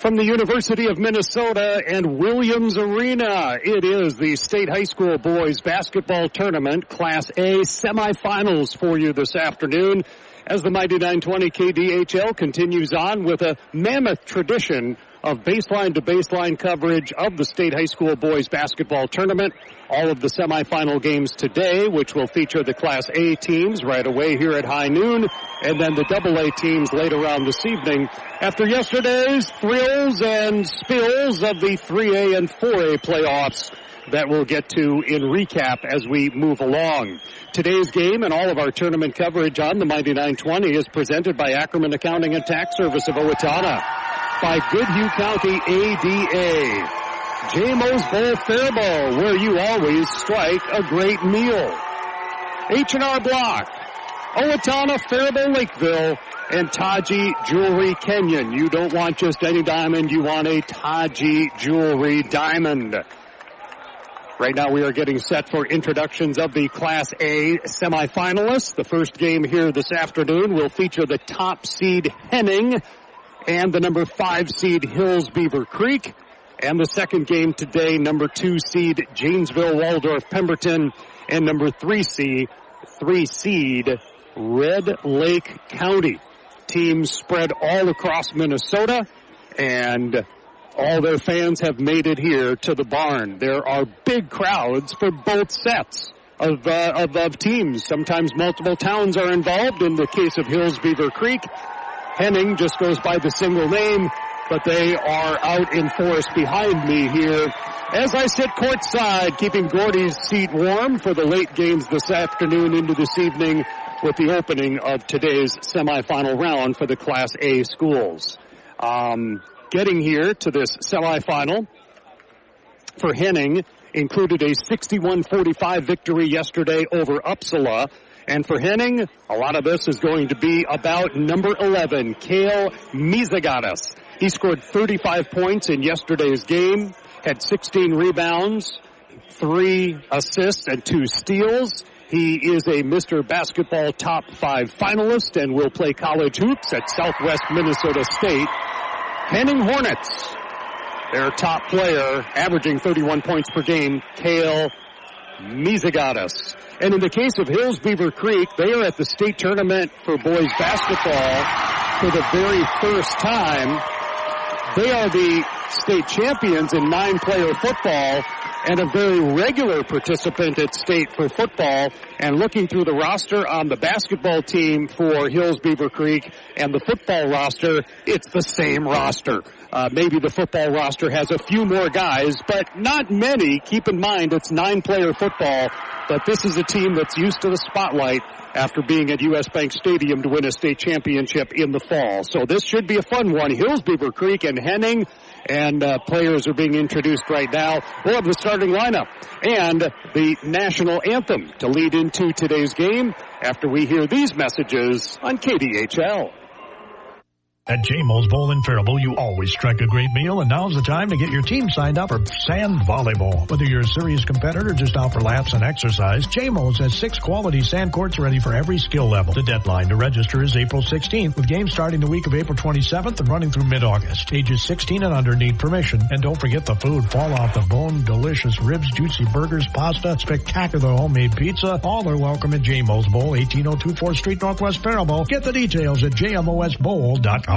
From the University of Minnesota and Williams Arena, it is the State High School Boys Basketball Tournament, Class A semifinals for you this afternoon as the Mighty 920 KDHL continues on with a mammoth tradition of baseline-to-baseline coverage of the State High School Boys Basketball Tournament. All of the semifinal games today, which will feature the Class A teams right away here at high noon, and then the AA teams later on this evening. After yesterday's thrills and spills of the 3A and 4A playoffs that we'll get to in recap as we move along. Today's game and all of our tournament coverage on the Mighty 920 is presented by Ackerman Accounting and Tax Service of Owatonna, by Goodhue County ADA, J-Mo's Bowl Faribault, where you always strike a great meal, H&R Block, Owatonna, Faribault, Lakeville, and Taji Jewelry Kenyon. You don't want just any diamond, you want a Taji Jewelry diamond. Right now we are getting set for introductions of the Class A semifinalists. The first game here this afternoon will feature the top seed Henning and the number 5 seed Hills-Beaver Creek. And the second game today, number 2 seed Janesville Waldorf Pemberton and number 3 seed Red Lake County. Teams spread all across Minnesota, and all their fans have made it here to the barn. There are big crowds for both sets of teams. Sometimes multiple towns are involved. In the case of Hills-Beaver Creek, Henning just goes by the single name, but they are out in force behind me here as I sit courtside, keeping Gordy's seat warm for the late games this afternoon into this evening with the opening of today's semifinal round for the Class A schools. Getting here to this semifinal for Henning included a 61-45 victory yesterday over Uppsala. And for Henning, a lot of this is going to be about number 11, Kale Mizagatas. He scored 35 points in yesterday's game, had 16 rebounds, 3 assists, and 2 steals. He is a Mr. Basketball Top 5 finalist and will play college hoops at Southwest Minnesota State. Henning Hornets, their top player, averaging 31 points per game, Kale Mizagatas. And in the case of Hills-Beaver Creek, they are at the state tournament for boys basketball for the very first time. They are the state champions in 9-player football and a very regular participant at state for football. And looking through the roster on the basketball team for Hills-Beaver Creek and the football roster, it's the same roster. Maybe the football roster has a few more guys, but not many. Keep in mind, it's 9-player football, but this is a team that's used to the spotlight after being at U.S. Bank Stadium to win a state championship in the fall. So this should be a fun one. Hills-Beaver Creek and Henning, and players are being introduced right now. We'll have the starting lineup and the national anthem to lead into today's game after we hear these messages on KDHL. At J-Mo's Bowl in Faribault, you always strike a great meal, and now's the time to get your team signed up for sand volleyball. Whether you're a serious competitor or just out for laughs and exercise, J-Mo's has 6 quality sand courts ready for every skill level. The deadline to register is April 16th, with games starting the week of April 27th and running through mid-August. Ages 16 and under need permission. And don't forget the food. Fall off the bone, delicious ribs, juicy burgers, pasta, spectacular homemade pizza. All are welcome at J-Mo's Bowl, 1802 4th Street, Northwest Faribault. Get the details at jmosbowl.com.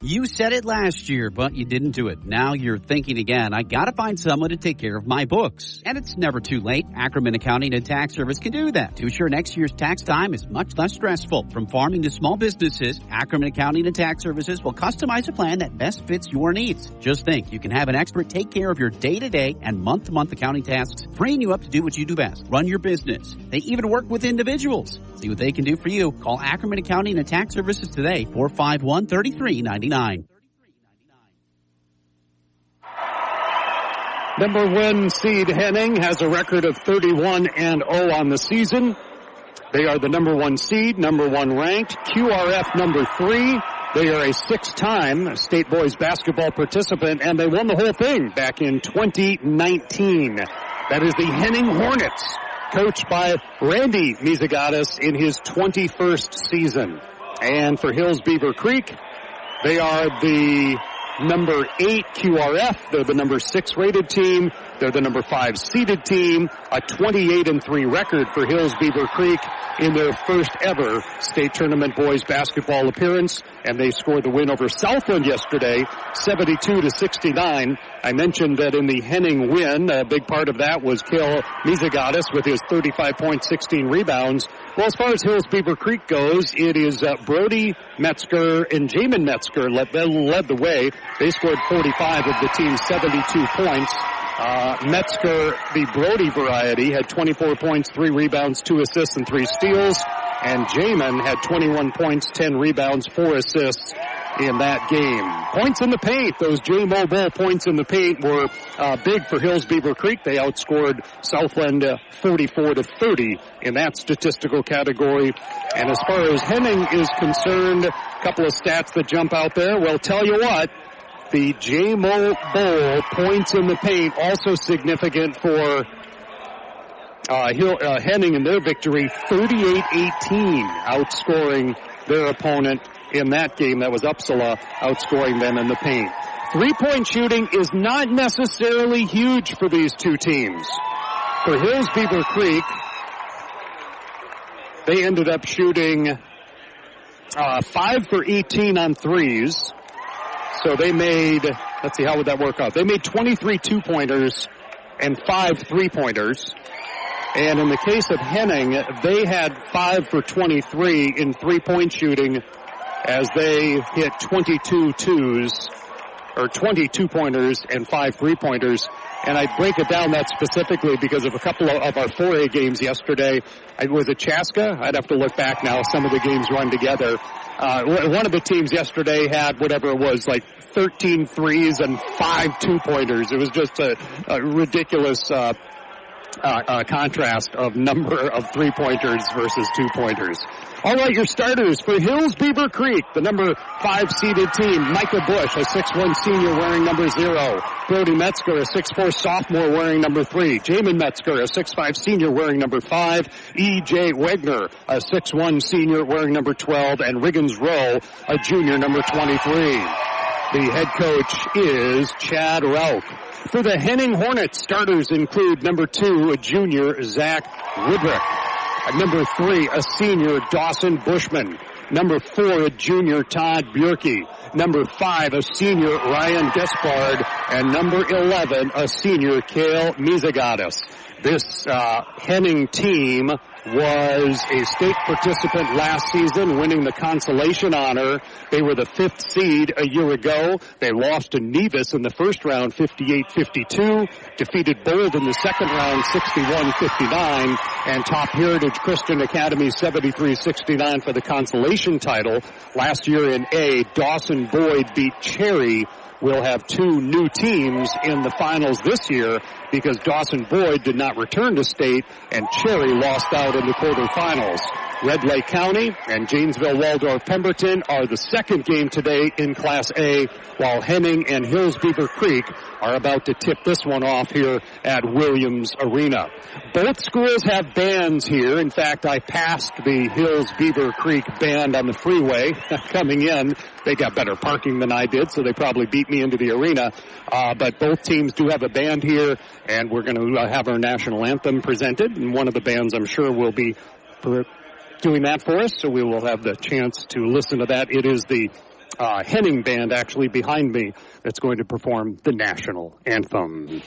You said it last year, but you didn't do it. Now you're thinking again, I gotta find someone to take care of my books. And it's never too late. Ackerman Accounting and Tax Service can do that to ensure next year's tax time is much less stressful. From farming to small businesses, Ackerman Accounting and Tax Services will customize a plan that best fits your needs. Just think, you can have an expert take care of your day-to-day and month-to-month accounting tasks, freeing you up to do what you do best, run your business. They even work with individuals. See what they can do for you. Call Ackerman Accounting and Tax Services today, 451-3399. Number 1 seed Henning has a record of 31-0 on the season. They are the number 1 seed, number 1 ranked. QRF number 3. They are a 6-time state boys basketball participant, and they won the whole thing back in 2019. That is the Henning Hornets, coached by Randy Mizagatas in his 21st season. And for Hills-Beaver Creek, they are the number 8 QRF. They're the number 6 rated team. They're the number 5 seeded team. A 28-3 record for Hills-Beaver Creek in their first ever state tournament boys basketball appearance. And they scored the win over Southland yesterday, 72-69. I mentioned that in the Henning win, a big part of that was Kale Mizagadis with his 35 points, 16 rebounds. Well, as far as Hills-Beaver Creek goes, it is Brody Metzger and Jamin Metzger led the way. They scored 45 of the team's 72 points. Metzger, the Brody variety, had 24 points, 3 rebounds, 2 assists, and 3 steals. And Jamin had 21 points, 10 rebounds, 4 assists in that game. Points in the paint. Those J-Mobile points in the paint were big for Hills-Beaver Creek. They outscored Southland 44-30 in that statistical category. And as far as Henning is concerned, a couple of stats that jump out there. Well, tell you what, the J-Mobile points in the paint also significant for Henning in their victory, 38-18, outscoring their opponent in that game. That was Uppsala outscoring them in the paint. 3-point shooting is not necessarily huge for these two teams. For Hills-Beaver Creek, they ended up shooting 5 for 18 on threes. So they made, let's see, how would that work out? They made 23 2-pointers and 5 3-pointers. And in the case of Henning, they had 5 for 23 in 3-point shooting as they hit 22 2-pointers and 5 3-pointers. And I break it down that specifically because of a couple of our 4A games yesterday. Was it Chaska? I'd have to look back now. Some of the games run together. One of the teams yesterday had whatever it was, like 13 threes and 5 2-pointers. It was just a ridiculous contrast of number of 3-pointers versus 2-pointers. All right, your starters for Hills-Beaver Creek, the number 5 seeded team. Micah Bush, a 6'1" senior wearing number 0. Brody Metzger, a 6'4" sophomore wearing number 3. Jamin Metzger, a 6'5" senior wearing number 5. E.J. Wegner, a 6'1" senior wearing number 12. And Riggins Rowe, a junior number 23. The head coach is Chad Rauch. For the Henning Hornets, starters include number 2, a junior, Zach Woodrick. Number 3, a senior, Dawson Bushman. Number 4, a junior, Todd Bjerke. Number 5, a senior, Ryan Despard. And number 11, a senior, Kale Mizagadis. This Henning team was a state participant last season, winning the consolation honor. They were the 5th seed a year ago. They lost to Nevis in the first round, 58-52. Defeated Bold in the second round, 61-59. And Top Heritage Christian Academy, 73-69 for the consolation title. Last year in A, Dawson Boyd beat Cherry. We'll have 2 new teams in the finals this year because Dawson Boyd did not return to state and Cherry lost out in the quarterfinals. Red Lake County and Janesville Waldorf Pemberton are the second game today in Class A, while Henning and Hills-Beaver Creek are about to tip this one off here at Williams Arena. Both schools have bands here. In fact, I passed the Hills-Beaver Creek band on the freeway coming in. They got better parking than I did, so they probably beat me into the arena. But both teams do have a band here, and we're going to have our national anthem presented. And one of the bands, I'm sure, will be doing that for us, so we will have the chance to listen to that. It is the Henning band, actually, behind me that's going to perform the national anthem.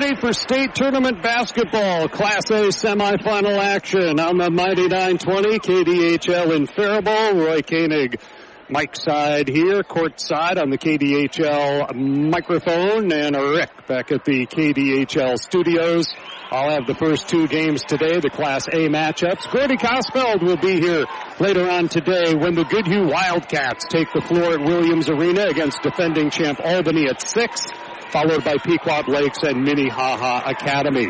ready for state tournament basketball. Class A semifinal action on the Mighty 920 KDHL in Faribault. Roy Koenig, Mike side here, court side on the KDHL microphone, and Rick back at the KDHL studios. I'll have the first two games today, the Class A matchups. Gordy Kosfeld will be here later on today when the Goodhue Wildcats take the floor at Williams Arena against defending champ Albany at 6, followed by Pequot Lakes and Minnehaha Academy.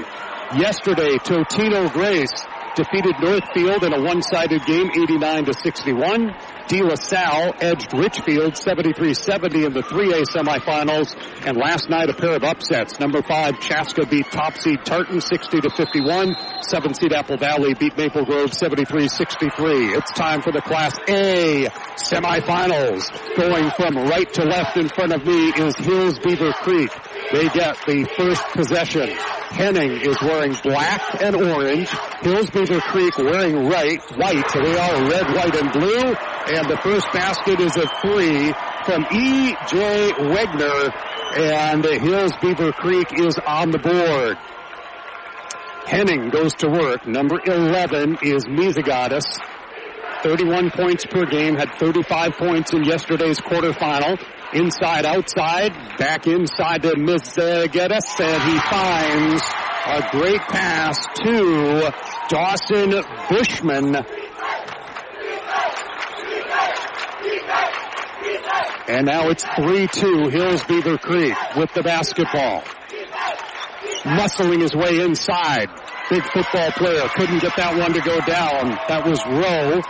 Yesterday, Totino Grace defeated Northfield in a one-sided game, 89-61. De La Salle edged Richfield 73-70 in the 3A semifinals. And last night, a pair of upsets. Number 5, Chaska beat top seed Tartan 60-51. 7th seed Apple Valley beat Maple Grove 73-63. It's time for the Class A semifinals. Going from right to left in front of me is Hills-Beaver Creek. They get the first possession. Henning is wearing black and orange. Hills-Beaver Creek wearing white. So they are red, white, and blue. And the first basket is a 3 from E.J. Wegner. And Hills-Beaver Creek is on the board. Henning goes to work. Number 11 is Misegatis. 31 points per game, had 35 points in yesterday's quarterfinal. Inside, outside, back inside to Misegatis, and he finds a great pass to Dawson Bushman. And now it's 3-2, Hills-Beaver Creek with the basketball. Muscling his way inside. Big football player. Couldn't get that one to go down. That was Rowe.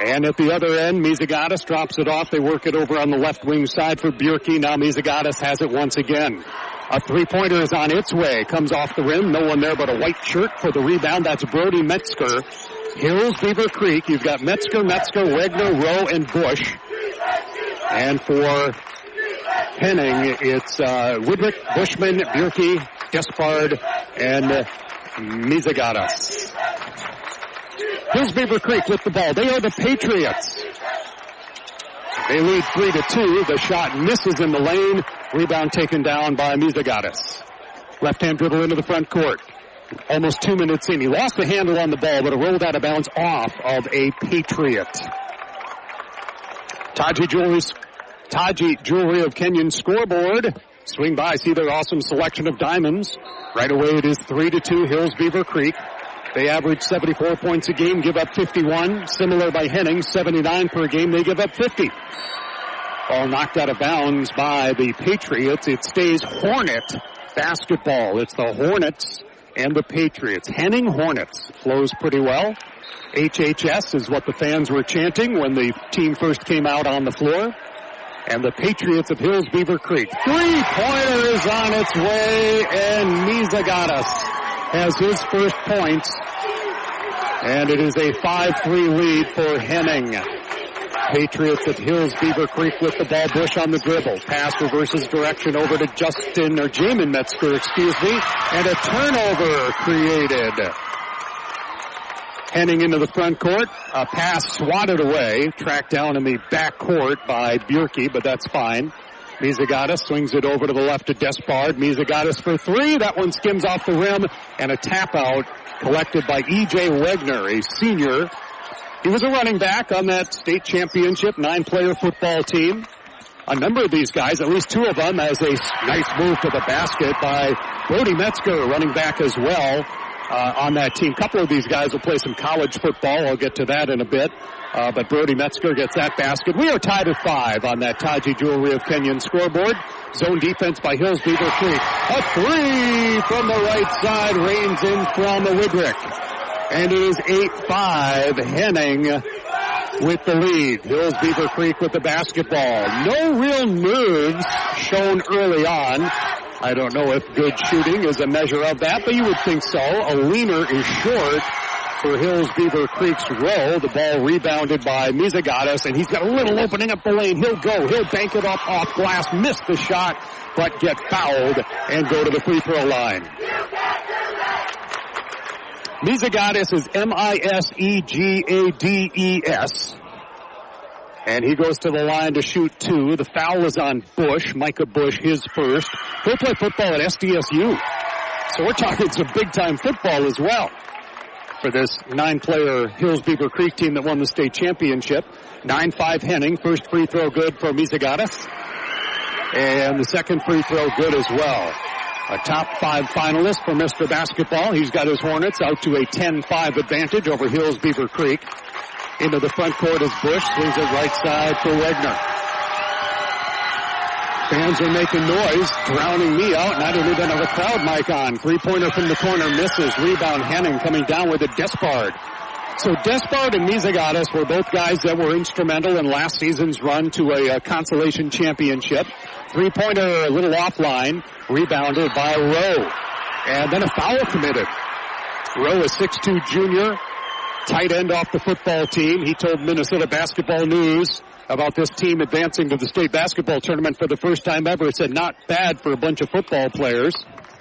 And at the other end, Misegatis drops it off. They work it over on the left wing side for Bjerke. Now Misegatis has it once again. A three-pointer is on its way. Comes off the rim. No one there but a white shirt for the rebound. That's Brody Metzger. Hills-Beaver Creek. You've got Metzger, Wegner, Rowe, and Bush. And for Henning, it's Woodrick, Bushman, Bjerke, Despard, and Misegatis. Hills-Beaver Creek with the ball. They are the Patriots. They lead 3-2. The shot misses in the lane. Rebound taken down by Misegatis. Left-hand dribble into the front court. Almost 2 minutes in. He lost the handle on the ball, but it rolled out of bounds off of a Patriot. Taji Jewelry of Kenyon scoreboard. Swing by, see their awesome selection of diamonds. Right away it is 3-2 Hills-Beaver Creek. They average 74 points a game, give up 51. Similar by Henning, 79 per game, they give up 50. Ball knocked out of bounds by the Patriots. It stays Hornet basketball. It's the Hornets and the Patriots. Henning Hornets flows pretty well. HHS is what the fans were chanting when the team first came out on the floor. And the Patriots of Hills-Beaver Creek. Three-pointer is on its way, and Misegatis has his first points. And it is a 5-3 lead for Henning. Patriots of Hills-Beaver Creek with the ball. Bush on the dribble. Pass reverses direction over to Jamin Metzger, and a turnover created. Henning into the front court. A pass swatted away. Tracked down in the back court by Bjerke, but that's fine. Misegatis swings it over to the left to Despard. Misegatis for 3. That one skims off the rim. And a tap out collected by E.J. Wegner, a senior. He was a running back on that state championship 9-player football team. A number of these guys, at least 2 of them, has a nice move to the basket by Brody Metzger, running back as well. On that team. A couple of these guys will play some college football. I'll get to that in a bit. But Brody Metzger gets that basket. We are tied at 5 on that Taji Jewelry of Kenyon scoreboard. Zone defense by Hills-Beaver Creek. A 3 from the right side rains in from Woodrick. And it is 8-5. Henning with the lead. Hills-Beaver Creek with the basketball. No real nerves shown early on. I don't know if good shooting is a measure of that, but you would think so. A leaner is short for Hills-Beaver Creek's Rowe. The ball rebounded by Misegatis, and he's got a little opening up the lane. He'll go. He'll bank it up off glass, miss the shot, but get fouled and go to the free throw line. Misegatis is Misegaddes. And he goes to the line to shoot 2. The foul is on Bush. Micah Bush, his first. He'll play football at SDSU. So we're talking some big-time football as well for this 9-player Hills-Beaver Creek team that won the state championship. 9-5 Henning. First free throw good for Mizagatis. And the second free throw good as well. A top 5 finalist for Mr. Basketball. He's got his Hornets out to a 10-5 advantage over Hills-Beaver Creek. Into the front court is Bush. Swings it right side for Wegner. Fans are making noise, drowning me out, and I don't even have a crowd mic on. Three-pointer from the corner misses. Rebound Henning coming down with a Despard. So Despard and Mizagatis were both guys that were instrumental in last season's run to a consolation championship. Three-pointer a little offline, rebounded by Rowe. And then a foul committed. Rowe, a 6'2 junior, tight end off the football team. He told Minnesota Basketball News about this team advancing to the state basketball tournament for the first time ever. It said not bad for a bunch of football players.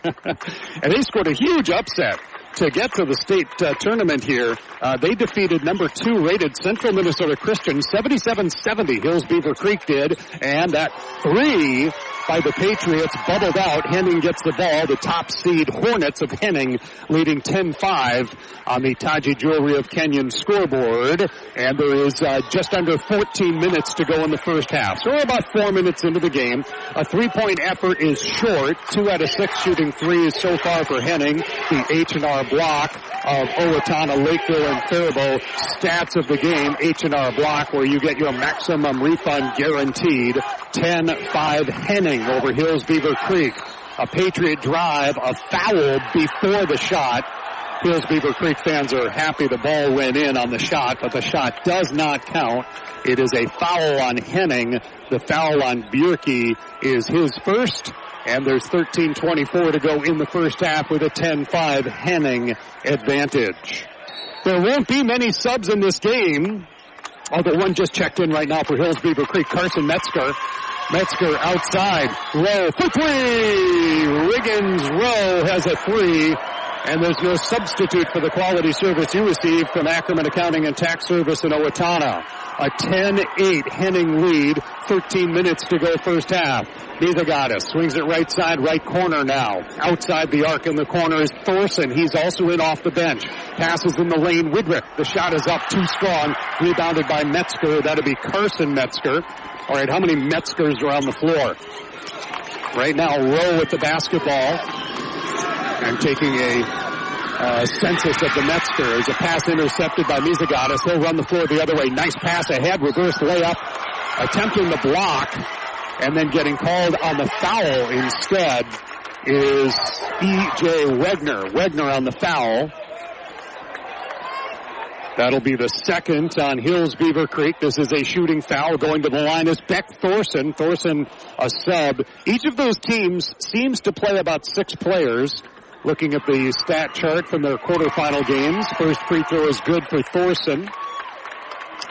And they scored a huge upset to get to the state tournament here. They defeated number 2 rated Central Minnesota Christian 77-70. Hills-Beaver Creek did. And that 3 by the Patriots bubbled out. Henning gets the ball. The top seed Hornets of Henning leading 10-5 on the Taji Jewelry of Kenyon scoreboard. And there is just under 14 minutes to go in the first half. So we're about 4 minutes into the game. A 3-point effort is short. 2 out of 6 shooting threes so far for Henning. The H&R block of Owatonna, Lakeville, and Faribault. Stats of the game, H&R block, where you get your maximum refund guaranteed. 10-5 Henning over Hills-Beaver Creek. A Patriot drive, a foul before the shot. Hills-Beaver Creek fans are happy the ball went in on the shot, but the shot does not count. It is a foul on Henning. The foul on Bierke is his first. And there's 13:24 to go in the first half with a 10-5 Henning advantage. There won't be many subs in this game, although one just checked in right now for Hills-Beaver Creek, Carson Metzger. Metzger outside, Rowe for 3! Riggins Rowe has a 3, and there's no substitute for the quality service you received from Ackerman Accounting and Tax Service in Owatonna. A 10-8 Henning lead, 13 minutes to go first half. Mizagatis swings it right side, right corner now. Outside the arc in the corner is Thorson. He's also in off the bench. Passes in the lane, Widrick. The shot is up too strong. Rebounded by Metzger. That'll be Carson Metzger. All right, how many Metzgers are on the floor? Right now, Rowe with the basketball. And taking a census of the Metzgers. A pass intercepted by Mizagatis. He'll run the floor the other way. Nice pass ahead. Reverse layup. Attempting the block. And then getting called on the foul instead is E.J. Wegner. Wegner on the foul. That'll be the second on Hills-Beaver Creek. This is a shooting foul. Going to the line is Beck Thorson. Thorson, a sub. Each of those teams seems to play about 6 players. Looking at the stat chart from their quarterfinal games. First free throw is good for Thorson.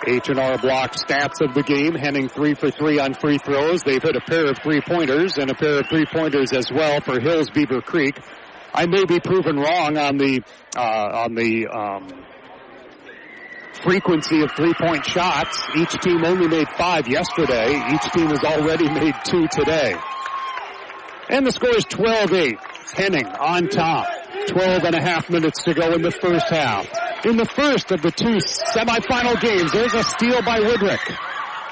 H&R block stats of the game. Henning 3 for 3 on free throws. They've hit a pair of 3-pointers and a pair of 3-pointers as well for Hills-Beaver Creek. I may be proven wrong on the frequency of 3-point shots. Each team only made 5 yesterday. Each team has already made 2 today. And the score is 12-8. Henning on top. 12.5 minutes to go in the first half. In the first of the 2 semifinal games, there's a steal by Widrick.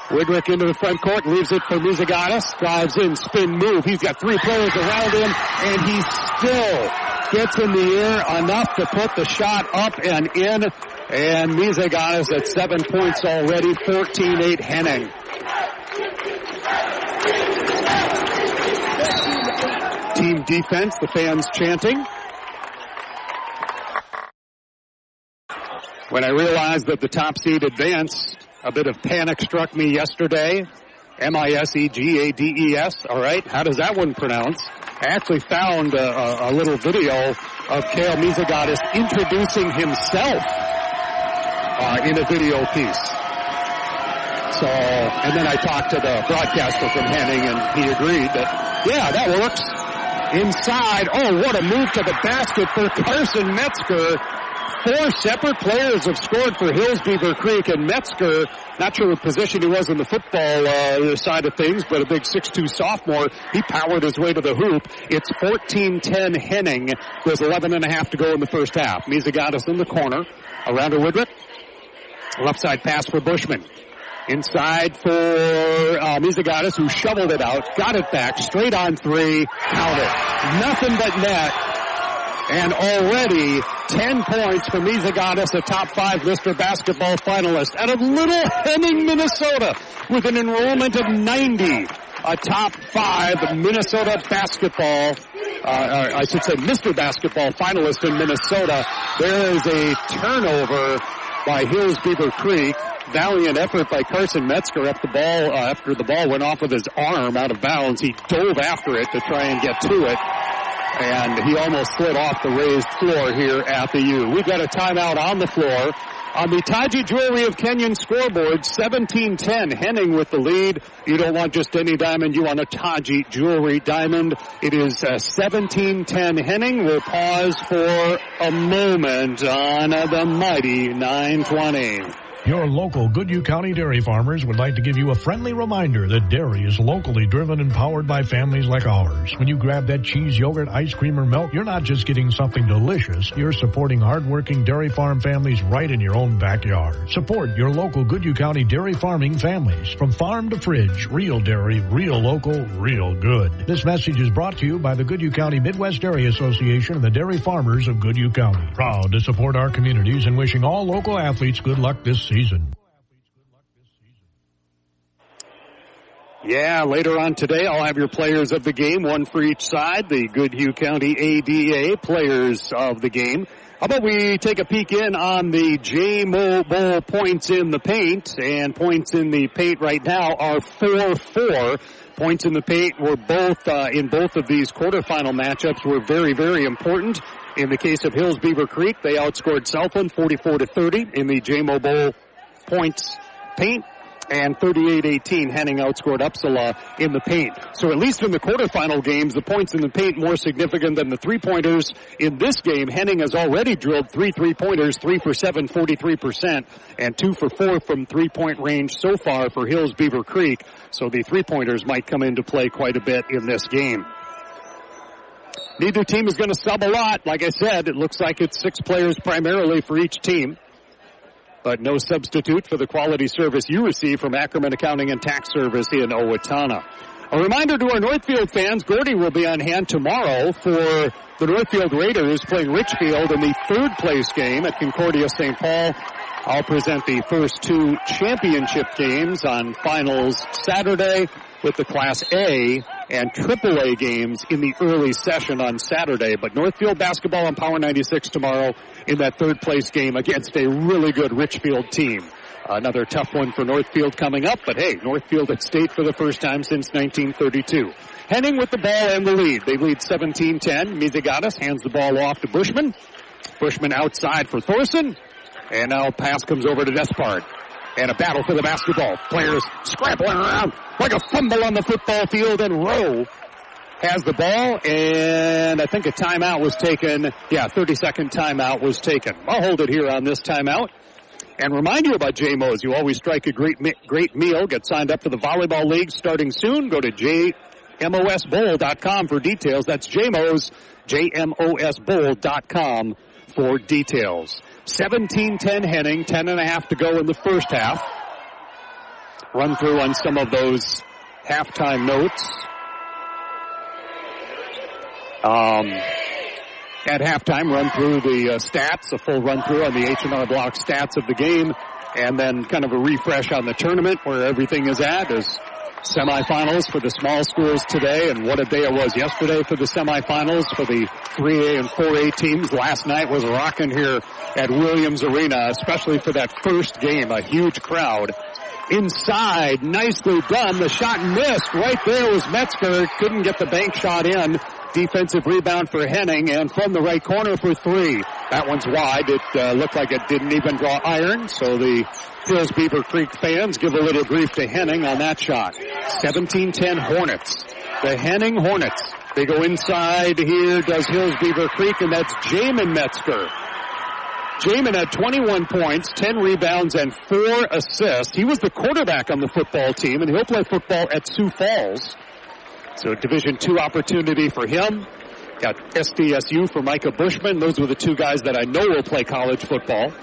Widrick into the front court, leaves it for Mizagatis. Drives in, spin move. He's got 3 players around him, and he still gets in the air enough to put the shot up and in. And Mizagatis at 7 points already, 14-8 Henning. Team defense, the fans chanting. When I realized that the top seed advanced, a bit of panic struck me yesterday. Misegades, all right? How does that one pronounce? I actually found a little video of Kale Mizagatis introducing himself in a video piece. So, and then I talked to the broadcaster from Henning, and he agreed that, yeah, that works. Inside. Oh, what a move to the basket for Carson Metzger. 4 separate players have scored for Hills-Beaver Creek, and Metzger, not sure what position he was in the football side of things, but a big 6'2 sophomore. He powered his way to the hoop. It's 14-10 Henning. There's 11.5 to go in the first half. Mizagatis in the corner. Around to Woodruff. Left side pass for Bushman. Inside for Mizagatis, who shoveled it out, got it back, straight on 3, counted. Nothing but net. And already 10 points for Mizagatis, a top 5 Mr. Basketball finalist out of Little Henning, Minnesota, with an enrollment of 90. A top 5 Minnesota basketball, I should say Mr. Basketball finalist in Minnesota. There is a turnover by Hills-Beaver Creek. Valiant effort by Carson Metzger after the ball went off with his arm out of bounds. He dove after it to try and get to it. And he almost slid off the raised floor here at the U. We've got a timeout on the floor. On the Taji Jewelry of Kenyon scoreboard, 17-10. Henning with the lead. You don't want just any diamond. You want a Taji Jewelry diamond. It is 17-10 Henning. We'll pause for a moment on the mighty 920. Your local Goodhue County dairy farmers would like to give you a friendly reminder that dairy is locally driven and powered by families like ours. When you grab that cheese, yogurt, ice cream, or milk, you're not just getting something delicious. You're supporting hardworking dairy farm families right in your own backyard. Support your local Goodhue County dairy farming families. From farm to fridge, real dairy, real local, real good. This message is brought to you by the Goodhue County Midwest Dairy Association and the Dairy Farmers of Goodhue County. Proud to support our communities and wishing all local athletes good luck this season. Yeah, later on today, I'll have your players of the game, one for each side, the Goodhue County ADA players of the game. How about we take a peek in on the J-Mo Bowl points in the paint, and points in the paint right now are 4-4. Points in the paint were both, in both of these quarterfinal matchups were very, very important. In the case of Hills-Beaver Creek, they outscored Southland 44-30 in the J-Mo Bowl points paint, and 38-18 Henning outscored Uppsala in the paint. So at least in the quarterfinal games, the points in the paint more significant than the three-pointers. In this game, Henning has already drilled 3 3-pointers, 3 for 7, 43%, and 2 for 4 from three-point range so far for Hills-Beaver Creek. So the three-pointers might come into play quite a bit in this game. Neither team is going to sub a lot. Like I said, it looks like it's 6 players primarily for each team, but no substitute for the quality service you receive from Ackerman Accounting and Tax Service in Owatonna. A reminder to our Northfield fans, Gordy will be on hand tomorrow for the Northfield Raiders playing Richfield in the 3rd place game at Concordia St. Paul. I'll present the first 2 championship games on finals Saturday, with the Class A and AAA games in the early session on Saturday. But Northfield basketball on Power 96 tomorrow in that 3rd place game against a really good Richfield team. Another tough one for Northfield coming up, but hey, Northfield at state for the first time since 1932. Henning with the ball and the lead. They lead 17-10. Mizagatis hands the ball off to Bushman. Bushman outside for Thorson. And now pass comes over to Despard. And a battle for the basketball. Players scrambling around like a fumble on the football field, and Rowe has the ball, and I think a timeout was taken. Yeah, 30-second timeout was taken. I'll hold it here on this timeout. And remind you about J-Mo's. You always strike a great meal. Get signed up for the Volleyball League starting soon. Go to jmosbowl.com for details. That's J-Mo's, jmosbowl.com for details. 17-10 Henning, 10.5 to go in the first half. Run through on some of those halftime notes. At halftime, run through the stats, a full run through on the H&R Block stats of the game, and then kind of a refresh on the tournament where everything is at. There's semifinals for the small schools today, and what a day it was yesterday for the semifinals for the 3A and 4A teams. Last night was rocking here at Williams Arena, especially for that first game, a huge crowd. Inside, nicely done. The shot missed. Right there was Metzger. Couldn't get the bank shot in. Defensive rebound for Henning, and from the right corner for 3. That one's wide. It looked like it didn't even draw iron, so the Hills-Beaver Creek fans give a little grief to Henning on that shot. 17-10 Hornets. The Henning Hornets They go inside here, does Hills-Beaver Creek, and that's Jamin Metzger. Jamin had 21 points, 10 rebounds, and 4 assists. He was the quarterback on the football team, and he'll play football at Sioux Falls. So Division II opportunity for him. Got SDSU for Micah Bushman. Those were the two guys that I know will play college football.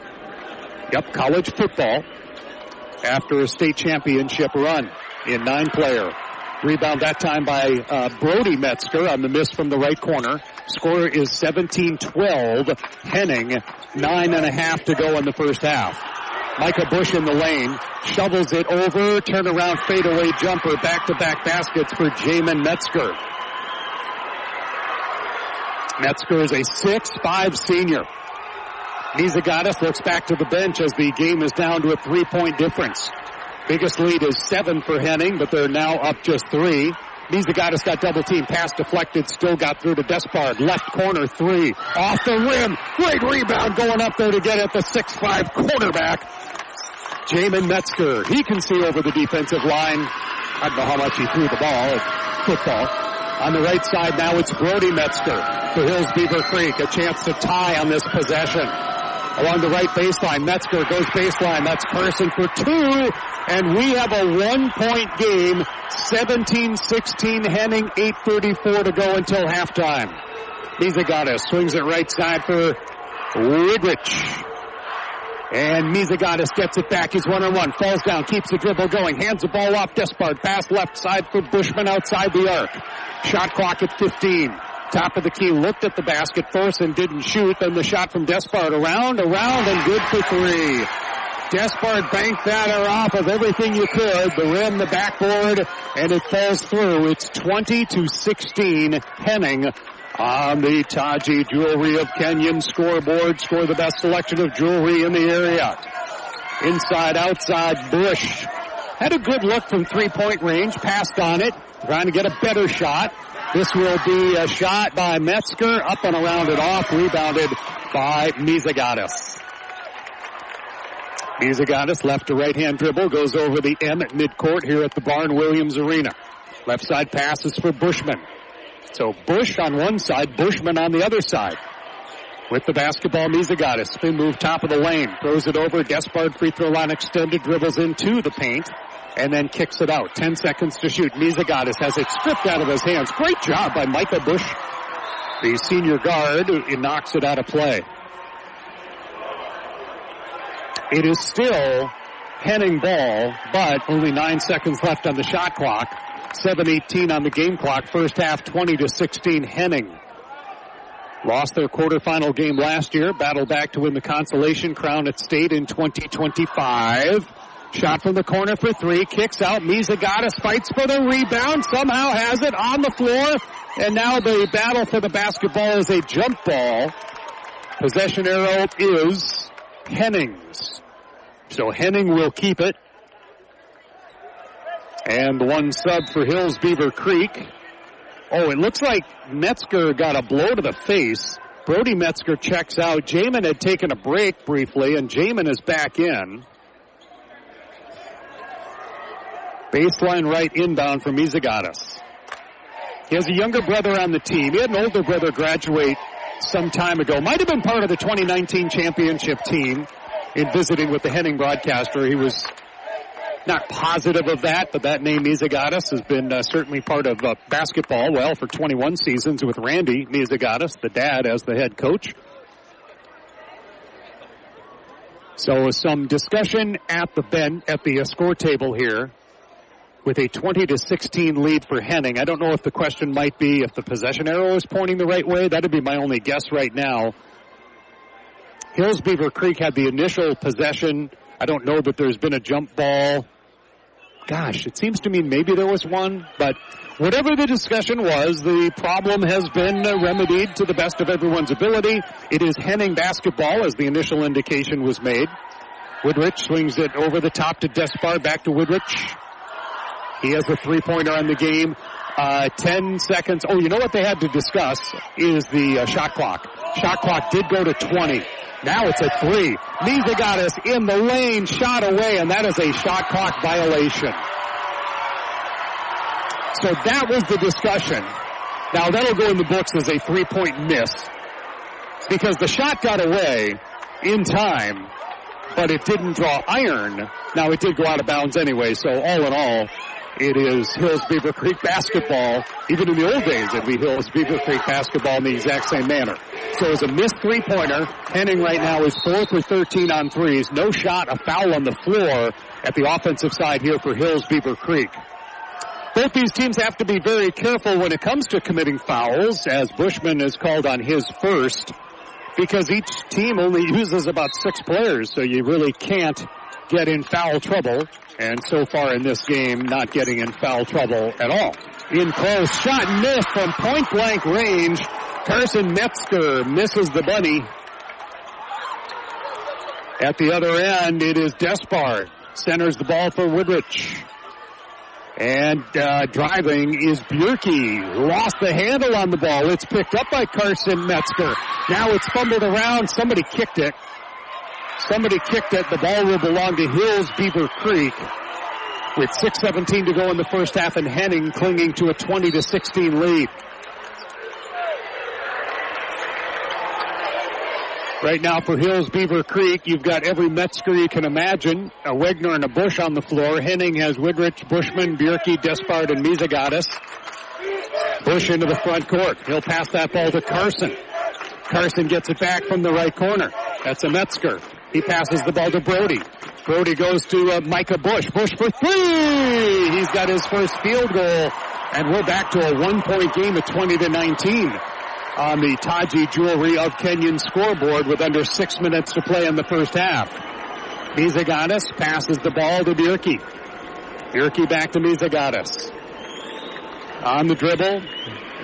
Yep, college football after a state championship run in 9-player. Rebound that time by Brody Metzger on the miss from the right corner. Score is 17-12. Henning, 9.5 to go in the first half. Micah Bush in the lane. Shovels it over. Turnaround fadeaway jumper. Back-to-back baskets for Jamin Metzger. Metzger is a 6'5" senior. Mizagatis looks back to the bench as the game is down to a 3-point difference. Biggest lead is 7 for Henning, but they're now up just 3. Mizagatis got double team, pass deflected, still got through to Despard. Left corner 3, off the rim. Great rebound going up there to get at the 6'5" quarterback. Jamin Metzger, he can see over the defensive line. I don't know how much he threw the ball at football. On the right side now it's Brody Metzger for Hills-Beaver Creek. A chance to tie on this possession. Along the right baseline, Metzger goes baseline. That's Carson for 2. And we have a 1-point game. 17-16 Henning, 8:34 to go until halftime. Mizagatis swings it right side for Woodrich. And Mizagatis gets it back. He's one-on-one. Falls down. Keeps the dribble going. Hands the ball off. Despard. Pass left side for Bushman outside the arc. Shot clock at 15. Top of the key. Looked at the basket. Thorson didn't shoot. Then the shot from Despard. Around, and good for 3. Despard banked that off of everything you could. The rim, the backboard, and it falls through. It's 20-16. Henning on the Taji Jewelry of Kenyon scoreboard. Score the best selection of jewelry in the area. Inside, outside, Bush had a good look from 3-point range. Passed on it. Trying to get a better shot. This will be a shot by Metzger. Up and around it off. Rebounded by Mizagatis. Mizagatis, left to right-hand dribble, goes over the M at midcourt here at the Barn-Williams Arena. Left side passes for Bushman. So Bush on one side, Bushman on the other side. With the basketball, Mizagatis, spin move top of the lane, throws it over, Despard free throw line extended, dribbles into the paint, and then kicks it out. 10 seconds to shoot. Mizagatis has it stripped out of his hands. Great job by Micah Bush, the senior guard, who knocks it out of play. It is still Henning ball, but only 9 seconds left on the shot clock. 7:18 on the game clock. First half, 20-16 Henning. Lost their quarterfinal game last year. Battled back to win the consolation crown at state in 2025. Shot from the corner for 3. Kicks out. Mizagatis fights for the rebound. Somehow has it on the floor. And now the battle for the basketball is a jump ball. Possession arrow is Henning's. So Henning will keep it. And the one sub for Hills-Beaver Creek. Oh, it looks like Metzger got a blow to the face. Brody Metzger checks out. Jamin had taken a break briefly, and Jamin is back in. Baseline right inbound for Mizagatis. He has a younger brother on the team. He had an older brother graduate some time ago. Might have been part of the 2019 championship team in visiting with the Henning broadcaster. He was not positive of that, but that name Mizagatis has been certainly part of basketball, well, for 21 seasons with Randy Mizagatis, the dad, as the head coach. So some discussion at the score table here with a 20-16 lead for Henning. I don't know if the question might be if the possession arrow is pointing the right way. That would be my only guess right now. Hills-Beaver Creek had the initial possession. I don't know that there's been a jump ball. Gosh, it seems to me maybe there was one, but whatever the discussion was, the problem has been remedied to the best of everyone's ability. It is Henning basketball, as the initial indication was made. Woodrich swings it over the top to Despard, back to Woodrich. He has a three-pointer on the game. 10 seconds. Oh, you know what they had to discuss is the shot clock. Shot clock did go to 20. Now it's at 3. Mizagatis in the lane, shot away, and that is a shot clock violation. So that was the discussion. Now, that'll go in the books as a 3-point miss because the shot got away in time, but it didn't draw iron. Now, it did go out of bounds anyway, so all in all, it is Hills-Beaver Creek basketball. Even in the old days, it'd be Hills-Beaver Creek basketball in the exact same manner. So it's a missed three-pointer. Henning right now is 4 for 13 on threes. No shot, a foul on the floor at the offensive side here for Hills-Beaver Creek. Both these teams have to be very careful when it comes to committing fouls, as Bushman is called on his first, because each team only uses about 6 players, so you really can't get in foul trouble. And so far in this game, not getting in foul trouble at all. In close, shot missed from point-blank range. Carson Metzger misses the bunny. At the other end, it is Despard. Centers the ball for Woodrich. And driving is Bjerke. Lost the handle on the ball. It's picked up by Carson Metzger. Now it's fumbled around. Somebody kicked it. The ball will belong to Hills-Beaver Creek with 6:17 to go in the first half, and Henning clinging to a 20-16 lead. Right now for Hills-Beaver Creek, you've got every Metzger you can imagine. A Wegner and a Bush on the floor. Henning has Woodrich, Bushman, Bjerke, Despard, and Misegatis. Bush into the front court. He'll pass that ball to Carson. Carson gets it back from the right corner. That's a Metzger. He passes the ball to Brody. Brody goes to Micah Bush. Bush for 3! He's got his first field goal. And we're back to a 1-point game at 20-19 on the Taji Jewelry of Kenyon scoreboard with under 6 minutes to play in the first half. Misegatis passes the ball to Bjerke. Bjerke back to Misegatis. On the dribble.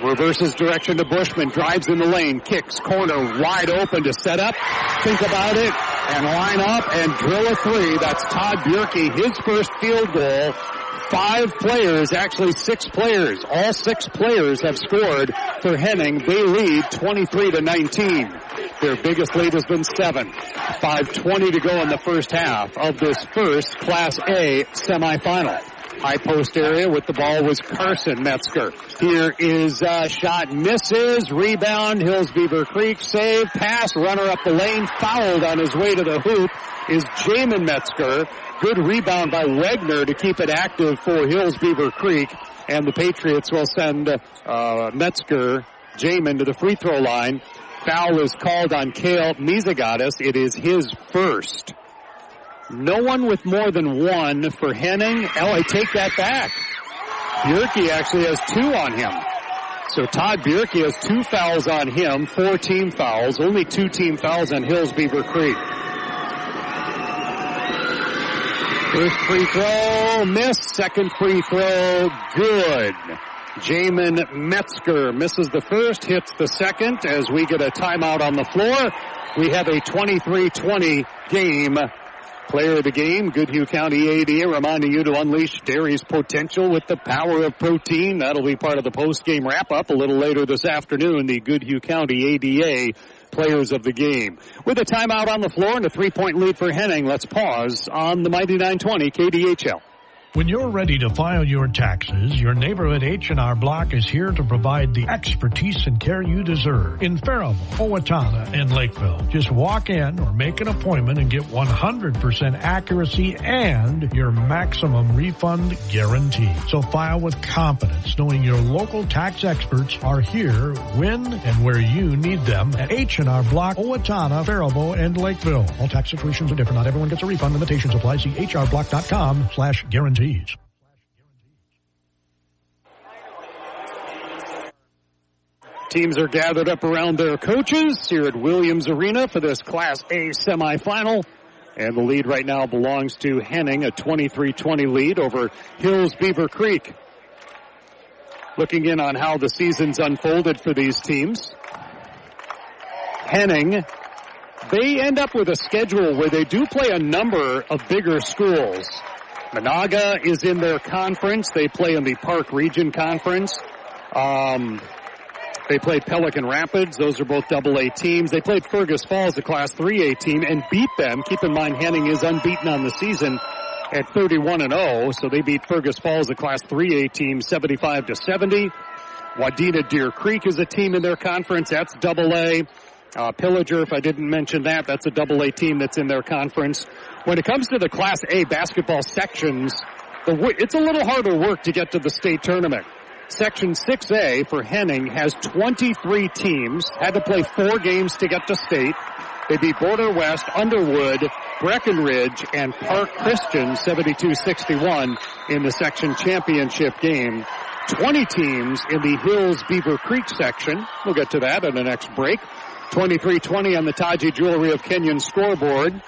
Reverses direction to Bushman. Drives in the lane. Kicks. Corner wide open to set up. Think about it. And line up and drill a 3. That's Todd Bjerke. His first field goal. 5 players, actually 6 players. All 6 players have scored for Henning. They lead 23-19. Their biggest lead has been 7. 5:20 to go in the first half of this first Class A semifinal. High post area with the ball was Carson Metzger. Here is shot, misses, rebound, Hills-Beaver Creek, save, pass, runner up the lane, fouled on his way to the hoop is Jamin Metzger. Good rebound by Wegner to keep it active for Hills-Beaver Creek, and the Patriots will send Metzger, Jamin, to the free throw line. Foul is called on Cale Misegatis. It is his first. No one with more than 1 for Henning. Oh, I take that back. Bjerke actually has 2 on him. So Todd Bjerke has 2 fouls on him, 4 team fouls, only 2 team fouls on Hills-Beaver Creek. First free throw, missed. Second free throw, good. Jamin Metzger misses the first, hits the second as we get a timeout on the floor. We have a 23-20 game. Player of the game, Goodhue County ADA, reminding you to unleash dairy's potential with the power of protein. That'll be part of the post-game wrap-up a little later this afternoon, the Goodhue County ADA players of the game. With a timeout on the floor and a 3-point lead for Henning, let's pause on the Mighty 920 KDHL. When you're ready to file your taxes, your neighborhood H&R Block is here to provide the expertise and care you deserve. In Faribault, Owatonna, and Lakeville, just walk in or make an appointment and get 100% accuracy and your maximum refund guarantee. So file with confidence, knowing your local tax experts are here when and where you need them at H&R Block, Owatonna, Faribault, and Lakeville. All tax situations are different. Not everyone gets a refund. Limitations apply. See hrblock.com/guarantee. Teams are gathered up around their coaches here at Williams Arena for this Class A semifinal. And the lead right now belongs to Henning, a 23-20 lead over Hills-Beaver Creek. Looking in on how the season's unfolded for these teams. Henning, they end up with a schedule where they do play a number of bigger schools. Monaga is in their conference. They play in the Park Region Conference. They played Pelican Rapids. Those are both AA teams. They played Fergus Falls, a Class 3A team, and beat them. Keep in mind, Henning is unbeaten on the season at 31-0. So they beat Fergus Falls, a Class 3A team, 75-70. Wadena Deer Creek is a team in their conference. That's AA. Pillager, if I didn't mention that, that's a AA team that's in their conference. When it comes to the Class A basketball sections, it's a little harder work to get to the state tournament. Section 6A for Henning has 23 teams, had to play 4 games to get to state. They beat Border West, Underwood, Breckenridge, and Park Christian 72-61 in the section championship game. 20 teams in the Hills-Beaver Creek section. We'll get to that in the next break. 23-20 on the Taji Jewelry of Kenyon scoreboard.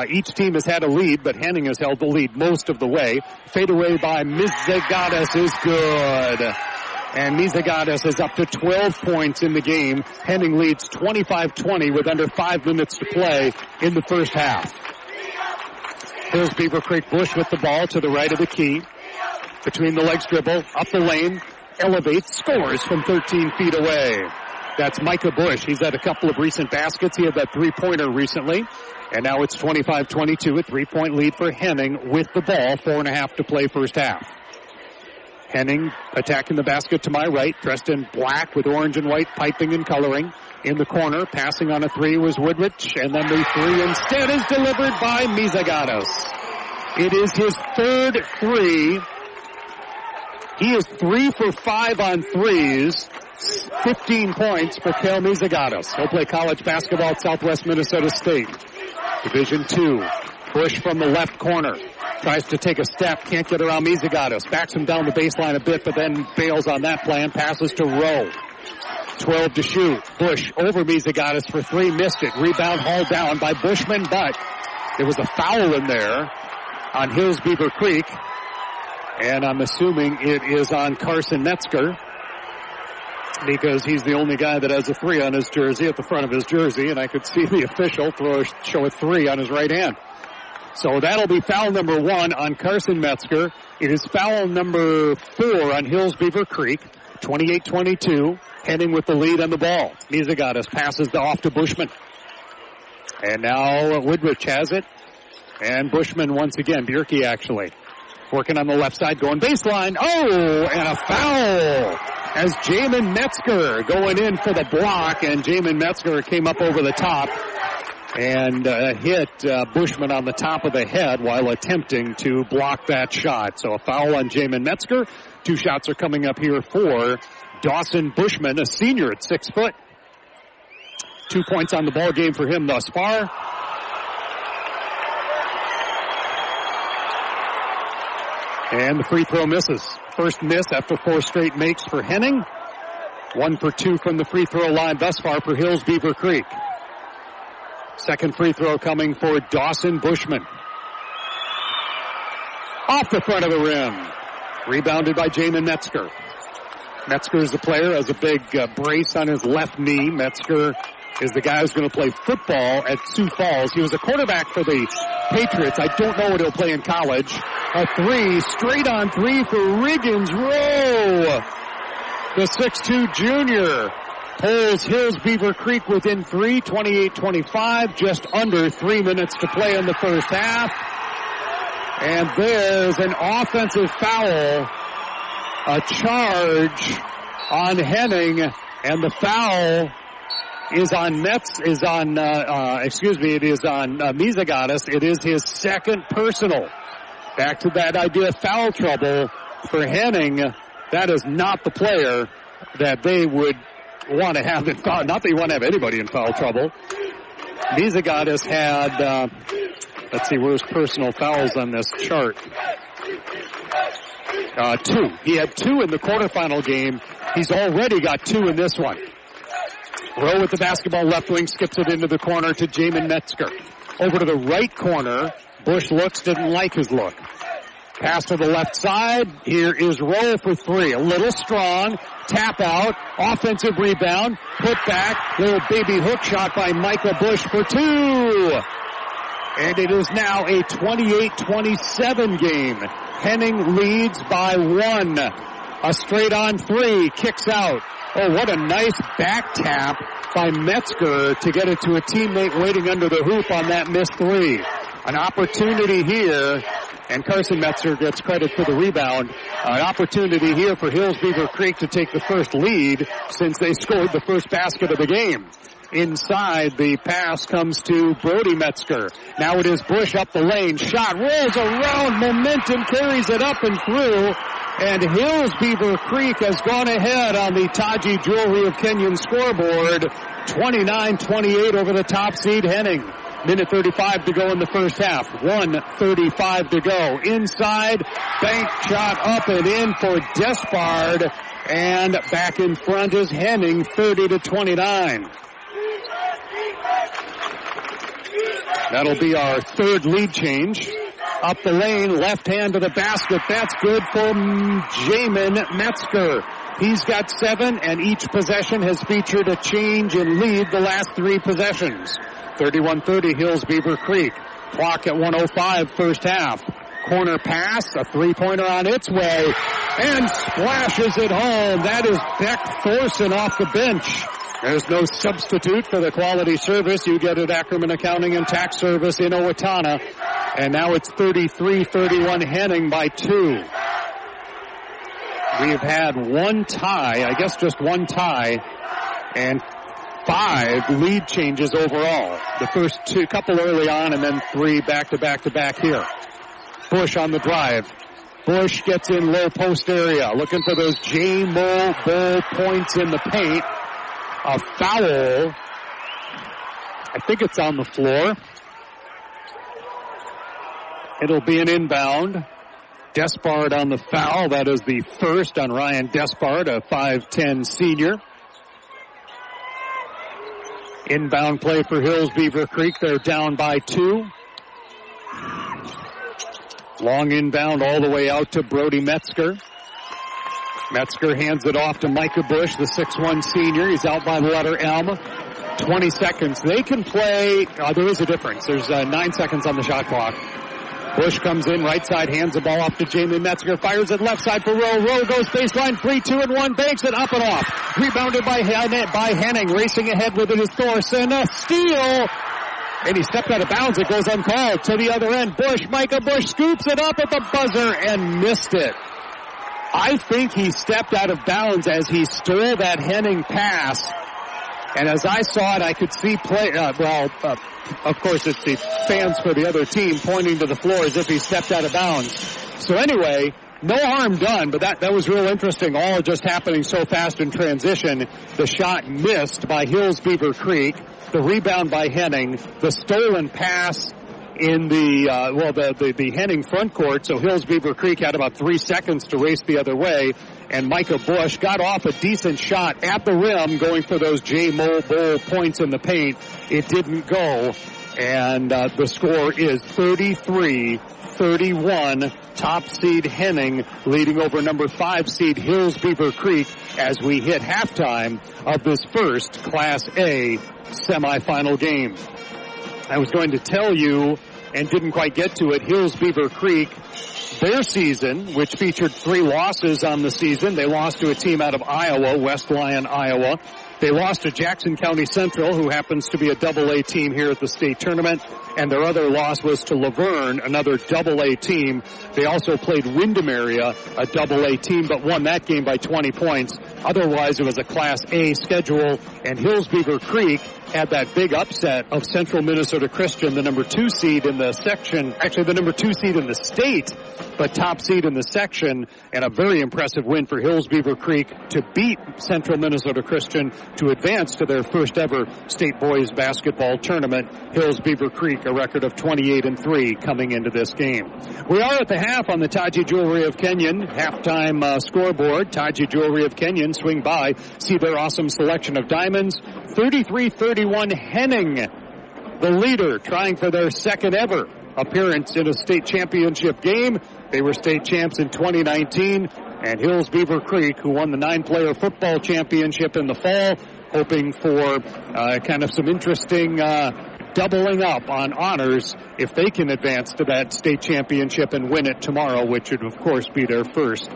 Each team has had a lead, but Henning has held the lead most of the way. Fadeaway by Mizagatis is good. And Mizagatis is up to 12 points in the game. Henning leads 25-20 with under 5 minutes to play in the first half. Hills-Beaver Creek Bush with the ball to the right of the key. Between the legs dribble, up the lane, elevates, scores from 13 feet away. That's Micah Bush. He's had a couple of recent baskets. He had that three-pointer recently. And now it's 25-22, a 3-point lead for Henning with the ball, 4.5 to play first half. Henning attacking the basket to my right, dressed in black with orange and white piping and coloring. In the corner, passing on a 3 was Woodrich, and then the 3 instead is delivered by Mizagatis. It is his third 3. He is 3 for 5 on threes. 15 points for Kel Mizagatis. He'll play college basketball at Southwest Minnesota State. Division 2. Bush from the left corner. Tries to take a step. Can't get around Mizagatis. Backs him down the baseline a bit, but then bails on that plan. Passes to Rowe. 12 to shoot. Bush over Mizagatis for 3. Missed it. Rebound hauled down by Bushman, but there was a foul in there on Hills-Beaver Creek. And I'm assuming it is on Carson Metzger, because he's the only guy that has a 3 on his jersey, at the front of his jersey, and I could see the official show a 3 on his right hand. So that'll be foul number 1 on Carson Metzger. It is foul number 4 on Hills-Beaver Creek. 28-22. Henning with the lead on the ball. Mizagatis passes off to Bushman. And now Woodrich has it. And Bushman once again, Bierke actually, working on the left side, going baseline. Oh, and a foul as Jamin Metzger going in for the block, and Jamin Metzger came up over the top and hit Bushman on the top of the head while attempting to block that shot. So a foul on Jamin Metzger. 2 shots are coming up here for Dawson Bushman, a senior at 6 foot. 2 points on the ball game for him thus far. And the free throw misses. First miss after 4 straight makes for Henning. 1 for 2 from the free throw line thus far for Hills-Beaver Creek. Second free throw coming for Dawson Bushman. Off the front of the rim. Rebounded by Jamin Metzger. Metzger is the player, has a big brace on his left knee. Metzger is the guy who's going to play football at Sioux Falls. He was a quarterback for the Patriots. I don't know what he'll play in college. A 3, straight on 3 for Riggins Rowe. The 6'2 junior pulls Hills-Beaver Creek within 3, 28-25, just under 3 minutes to play in the first half. And there's an offensive foul, a charge on Henning, and the foul is on Mizagatis. It is his second personal. Back to that idea of foul trouble for Henning. That is not the player that they would want to have in foul. Not that you want to have anybody in foul trouble. Mizagatis had, let's see, where's personal fouls on this chart? 2. He had 2 in the quarterfinal game. He's already got 2 in this one. Rowe with the basketball, left wing, skips it into the corner to Jamin Metzger. Over to the right corner. Bush looks, didn't like his look. Pass to the left side. Here is Rowe for 3. A little strong. Tap out. Offensive rebound. Put back. Little baby hook shot by Micah Bush for 2. And it is now a 28-27 game. Henning leads by 1. A straight on 3. Kicks out. Oh, what a nice back tap by Metzger to get it to a teammate waiting under the hoop on that missed 3. An opportunity here, and Carson Metzger gets credit for the rebound. An opportunity here for Hills-Beaver Creek to take the first lead since they scored the first basket of the game. Inside, the pass comes to Brody Metzger. Now it is Bush up the lane. Shot rolls around. Momentum carries it up and through. And Hills-Beaver Creek has gone ahead on the Taji Jewelry of Kenyon scoreboard. 29-28 over the top seed Henning. Minute 35 to go in the first half. 1:35 to go. Inside, bank shot up and in for Despard. And back in front is Henning, 30-29. That'll be our third lead change. Up the lane, left hand to the basket. That's good for Jamin Metzger. He's got 7, and each possession has featured a change in lead the last 3 possessions. 31-30, Hills-Beaver Creek. Clock at 1:05, first half. Corner pass, a three-pointer on its way, and splashes it home. That is Beck Thorson off the bench. There's no substitute for the quality service you get at Ackerman Accounting and Tax Service in Owatonna. And now it's 33-31 Henning by 2. We've had one tie, I guess just one tie, and 5 lead changes overall. The first couple early on and then 3 back-to-back here. Bush on the drive. Bush gets in low post area, looking for those J-Mo Bowl points in the paint. A foul. I think it's on the floor. It'll be an inbound. Despard on the foul. That is the first on Ryan Despard, a 5'10 senior. Inbound play for Hills-Beaver Creek. They're down by 2. Long inbound all the way out to Brody Metzger. Metzger hands it off to Micah Bush, the 6'1 senior. He's out by the letter M. 20 seconds. They can play. There is a difference. There's 9 seconds on the shot clock. Bush comes in, right side, hands the ball off to Jamin Metzger, fires it left side for Rowe. Rowe goes baseline, 3, 2, and 1, banks it up and off. Rebounded by Henning, racing ahead with it is Thorson. A steal! And he stepped out of bounds. It goes uncalled to the other end. Micah Bush scoops it up at the buzzer and missed it. I think he stepped out of bounds as he stole that Henning pass. And as I saw it, I could see of course it's the fans for the other team pointing to the floor as if he stepped out of bounds. So anyway, no harm done, but that was real interesting. All just happening so fast in transition. The shot missed by Hills-Beaver Creek. The rebound by Henning. The stolen pass in the Henning front court. So Hills-Beaver Creek had about 3 seconds to race the other way. And Micah Bush got off a decent shot at the rim going for those J-Mo Bowl points in the paint. It didn't go. And the score is 33-31. Top seed Henning leading over number 5 seed Hills-Beaver Creek as we hit halftime of this first Class A semifinal game. I was going to tell you, and didn't quite get to it, Hills-Beaver Creek, their season, which featured 3 losses on the season. They lost to a team out of Iowa, West Lyon, Iowa. They lost to Jackson County Central, who happens to be a AA team here at the state tournament. And their other loss was to Laverne, another AA team. They also played Windermere, a AA team, but won that game by 20 points. Otherwise, it was a Class A schedule. And Hills-Beaver Creek had that big upset of Central Minnesota Christian, the number 2 seed in the section, actually the number 2 seed in the state, but top seed in the section, and a very impressive win for Hills-Beaver Creek to beat Central Minnesota Christian to advance to their first ever state boys basketball tournament. Hills-Beaver Creek, a record of 28-3 coming into this game. We are at the half on the Taji Jewelry of Kenyon halftime scoreboard. Taji Jewelry of Kenyon, swing by, see their awesome selection of diamonds. 33-31 Henning, the leader, trying for their second ever appearance in a state championship game. They were state champs in 2019. And Hills-Beaver Creek, who won the 9-player football championship in the fall, hoping for kind of some interesting doubling up on honors if they can advance to that state championship and win it tomorrow, which would, of course, be their first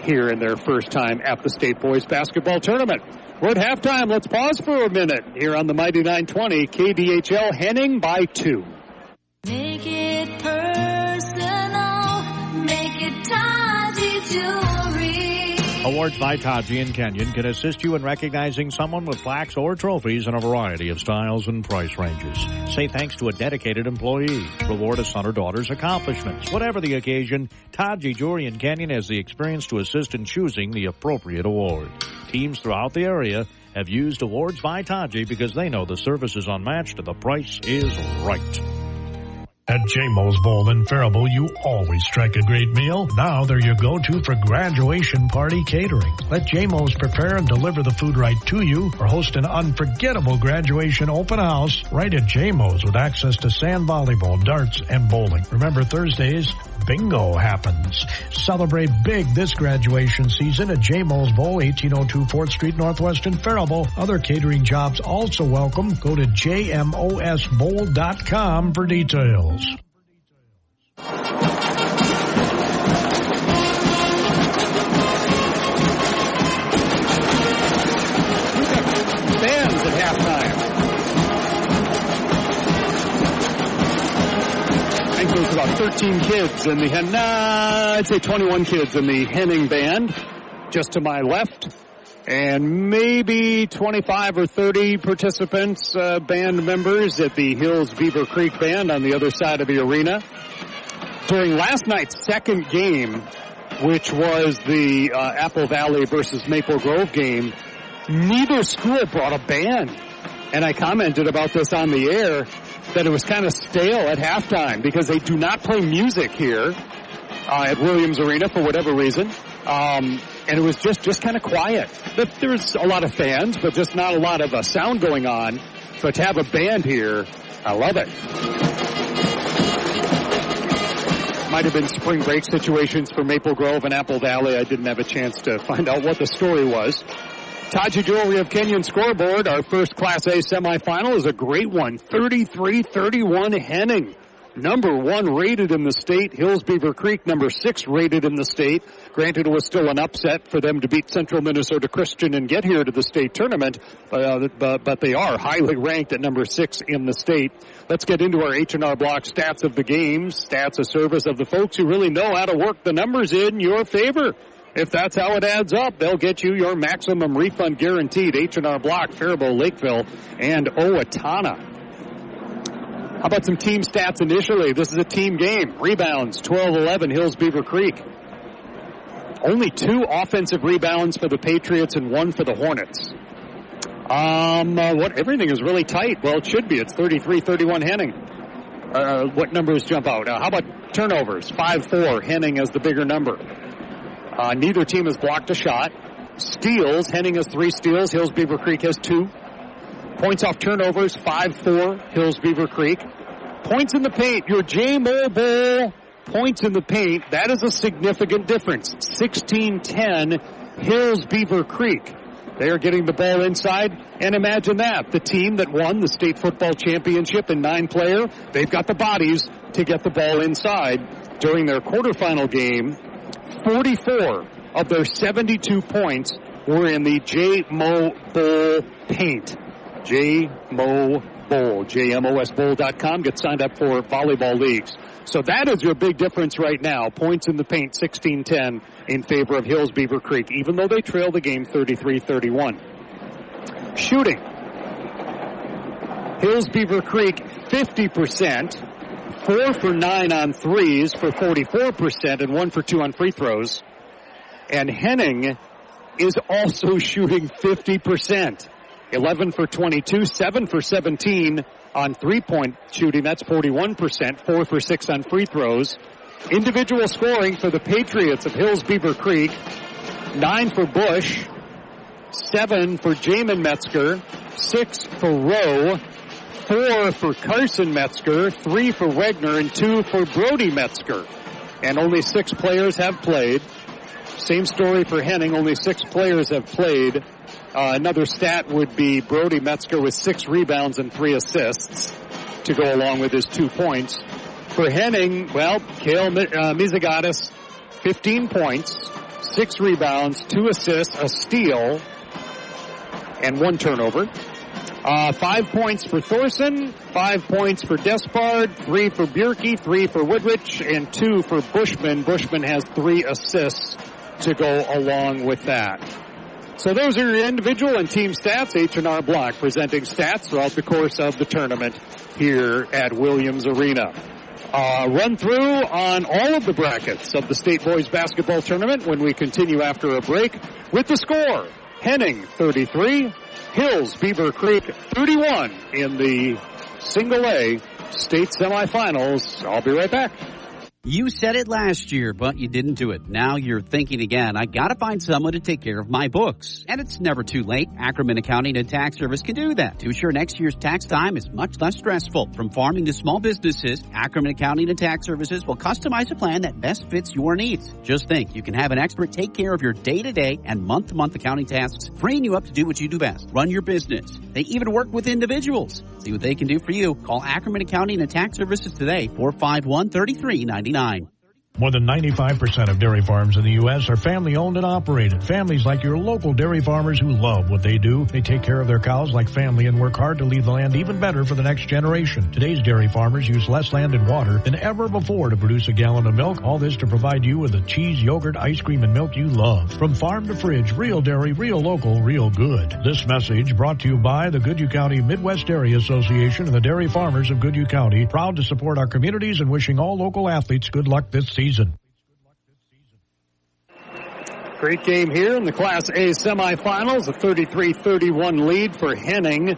here in their first time at the state boys basketball tournament. We're at halftime. Let's pause for a minute here on the Mighty 920. KDHL Henning by 2. Make it personal, make it Taji Jewelry. Awards by Taji in Kenyon can assist you in recognizing someone with plaques or trophies in a variety of styles and price ranges. Say thanks to a dedicated employee. Reward a son or daughter's accomplishments. Whatever the occasion, Taji Jewelry in Kenyon has the experience to assist in choosing the appropriate award. Teams throughout the area have used Awards by Taji because they know the service is unmatched and the price is right. At J-Mo's Bowl in Faribault, you always strike a great meal. Now they're your go-to for graduation party catering. Let J-Mo's prepare and deliver the food right to you, or host an unforgettable graduation open house right at J-Mo's with access to sand volleyball, darts, and bowling. Remember, Thursdays, bingo happens. Celebrate big this graduation season at J-Mo's Bowl, 1802 4th Street Northwest in Faribault. Other catering jobs also welcome. Go to jmosbowl.com for details. Fans at halftime. I think there's about 13 kids in the I'd say 21 kids in the Henning band, just to my left, and maybe 25 or 30 participants, band members at the Hills-Beaver Creek band on the other side of the arena. During last night's second game, which was the Apple Valley versus Maple Grove game, neither school brought a band. And I commented about this on the air, that it was kind of stale at halftime because they do not play music here at Williams Arena for whatever reason. And it was just kind of quiet. There's a lot of fans, but just not a lot of sound going on. So to have a band here, I love it. Might have been spring break situations for Maple Grove and Apple Valley. I didn't have a chance to find out what the story was. Taji Jewelry of Kenyon scoreboard. Our first Class A semifinal is a great one. 33-31 Henning. Number 1 rated in the state. Hills-Beaver Creek, number 6 rated in the state. Granted, it was still an upset for them to beat Central Minnesota Christian and get here to the state tournament, but they are highly ranked at number 6 in the state. Let's get into our H&R Block stats of the game. Stats of service of the folks who really know how to work the numbers in your favor. If that's how it adds up, they'll get you your maximum refund guaranteed. H&R Block, Faribault, Lakeville, and Owatonna. How about some team stats initially? This is a team game. Rebounds, 12-11, Hills-Beaver Creek. Only 2 offensive rebounds for the Patriots and 1 for the Hornets. Everything is really tight. Well, it should be. It's 33-31 Henning. What numbers jump out? How about turnovers? 5-4. Henning has the bigger number. Neither team has blocked a shot. Steals, Henning has 3 steals. Hills-Beaver Creek has 2. Points off turnovers, 5-4, Hills-Beaver Creek. Points in the paint, your J-Mo Bowl points in the paint. That is a significant difference. 16-10, Hills-Beaver Creek. They are getting the ball inside, and imagine that. The team that won the state football championship in 9-player, they've got the bodies to get the ball inside. During their quarterfinal game, 44 of their 72 points were in the J-Mo Bowl paint. J-Mo Bowl, jmosbowl.com. Get signed up for volleyball leagues. So that is your big difference right now. Points in the paint, 16-10 in favor of Hills-Beaver Creek, even though they trail the game 33-31. Shooting. Hills-Beaver Creek, 50%, 4 for 9 on threes for 44%, and 1 for 2 on free throws. And Henning is also shooting 50%. 11 for 22, 7 for 17 on three-point shooting. That's 41%, 4 for 6 on free throws. Individual scoring for the Patriots of Hills-Beaver Creek, 9 for Bush, 7 for Jamin Metzger, 6 for Rowe, 4 for Carson Metzger, 3 for Wegner, and 2 for Brody Metzger. And only 6 players have played. Same story for Henning, only 6 players have played. Another stat would be Brody Metzger with 6 rebounds and 3 assists to go along with his 2 points. For Henning, well, Kale Mizigatis, 15 points, 6 rebounds, 2 assists, a steal, and 1 turnover. 5 points for Thorson, 5 points for Despard, 3 for Bjerke, 3 for Woodrich, and 2 for Bushman. Bushman has 3 assists to go along with that. So those are your individual and team stats. H&R Block presenting stats throughout the course of the tournament here at Williams Arena. Run through on all of the brackets of the State Boys Basketball Tournament when we continue after a break with the score. Henning 33, Hills-Beaver Creek 31 in the Single A State Semifinals. I'll be right back. You said it last year, but you didn't do it. Now you're thinking again, I gotta find someone to take care of my books. And it's never too late. Ackerman Accounting and Tax Service can do that to ensure next year's tax time is much less stressful. From farming to small businesses, Ackerman Accounting and Tax Services will customize a plan that best fits your needs. Just think, you can have an expert take care of your day-to-day and month-to-month accounting tasks, freeing you up to do what you do best, run your business. They even work with individuals. See what they can do for you. Call Ackerman Accounting and Tax Services today, 451-3399. More than 95% of dairy farms in the U.S. are family-owned and operated. Families like your local dairy farmers who love what they do. They take care of their cows like family and work hard to leave the land even better for the next generation. Today's dairy farmers use less land and water than ever before to produce a gallon of milk. All this to provide you with the cheese, yogurt, ice cream, and milk you love. From farm to fridge, real dairy, real local, real good. This message brought to you by the Goodhue County Midwest Dairy Association and the Dairy Farmers of Goodhue County, proud to support our communities and wishing all local athletes good luck this season. Great game here in the Class A semifinals, a 33-31 lead for Henning.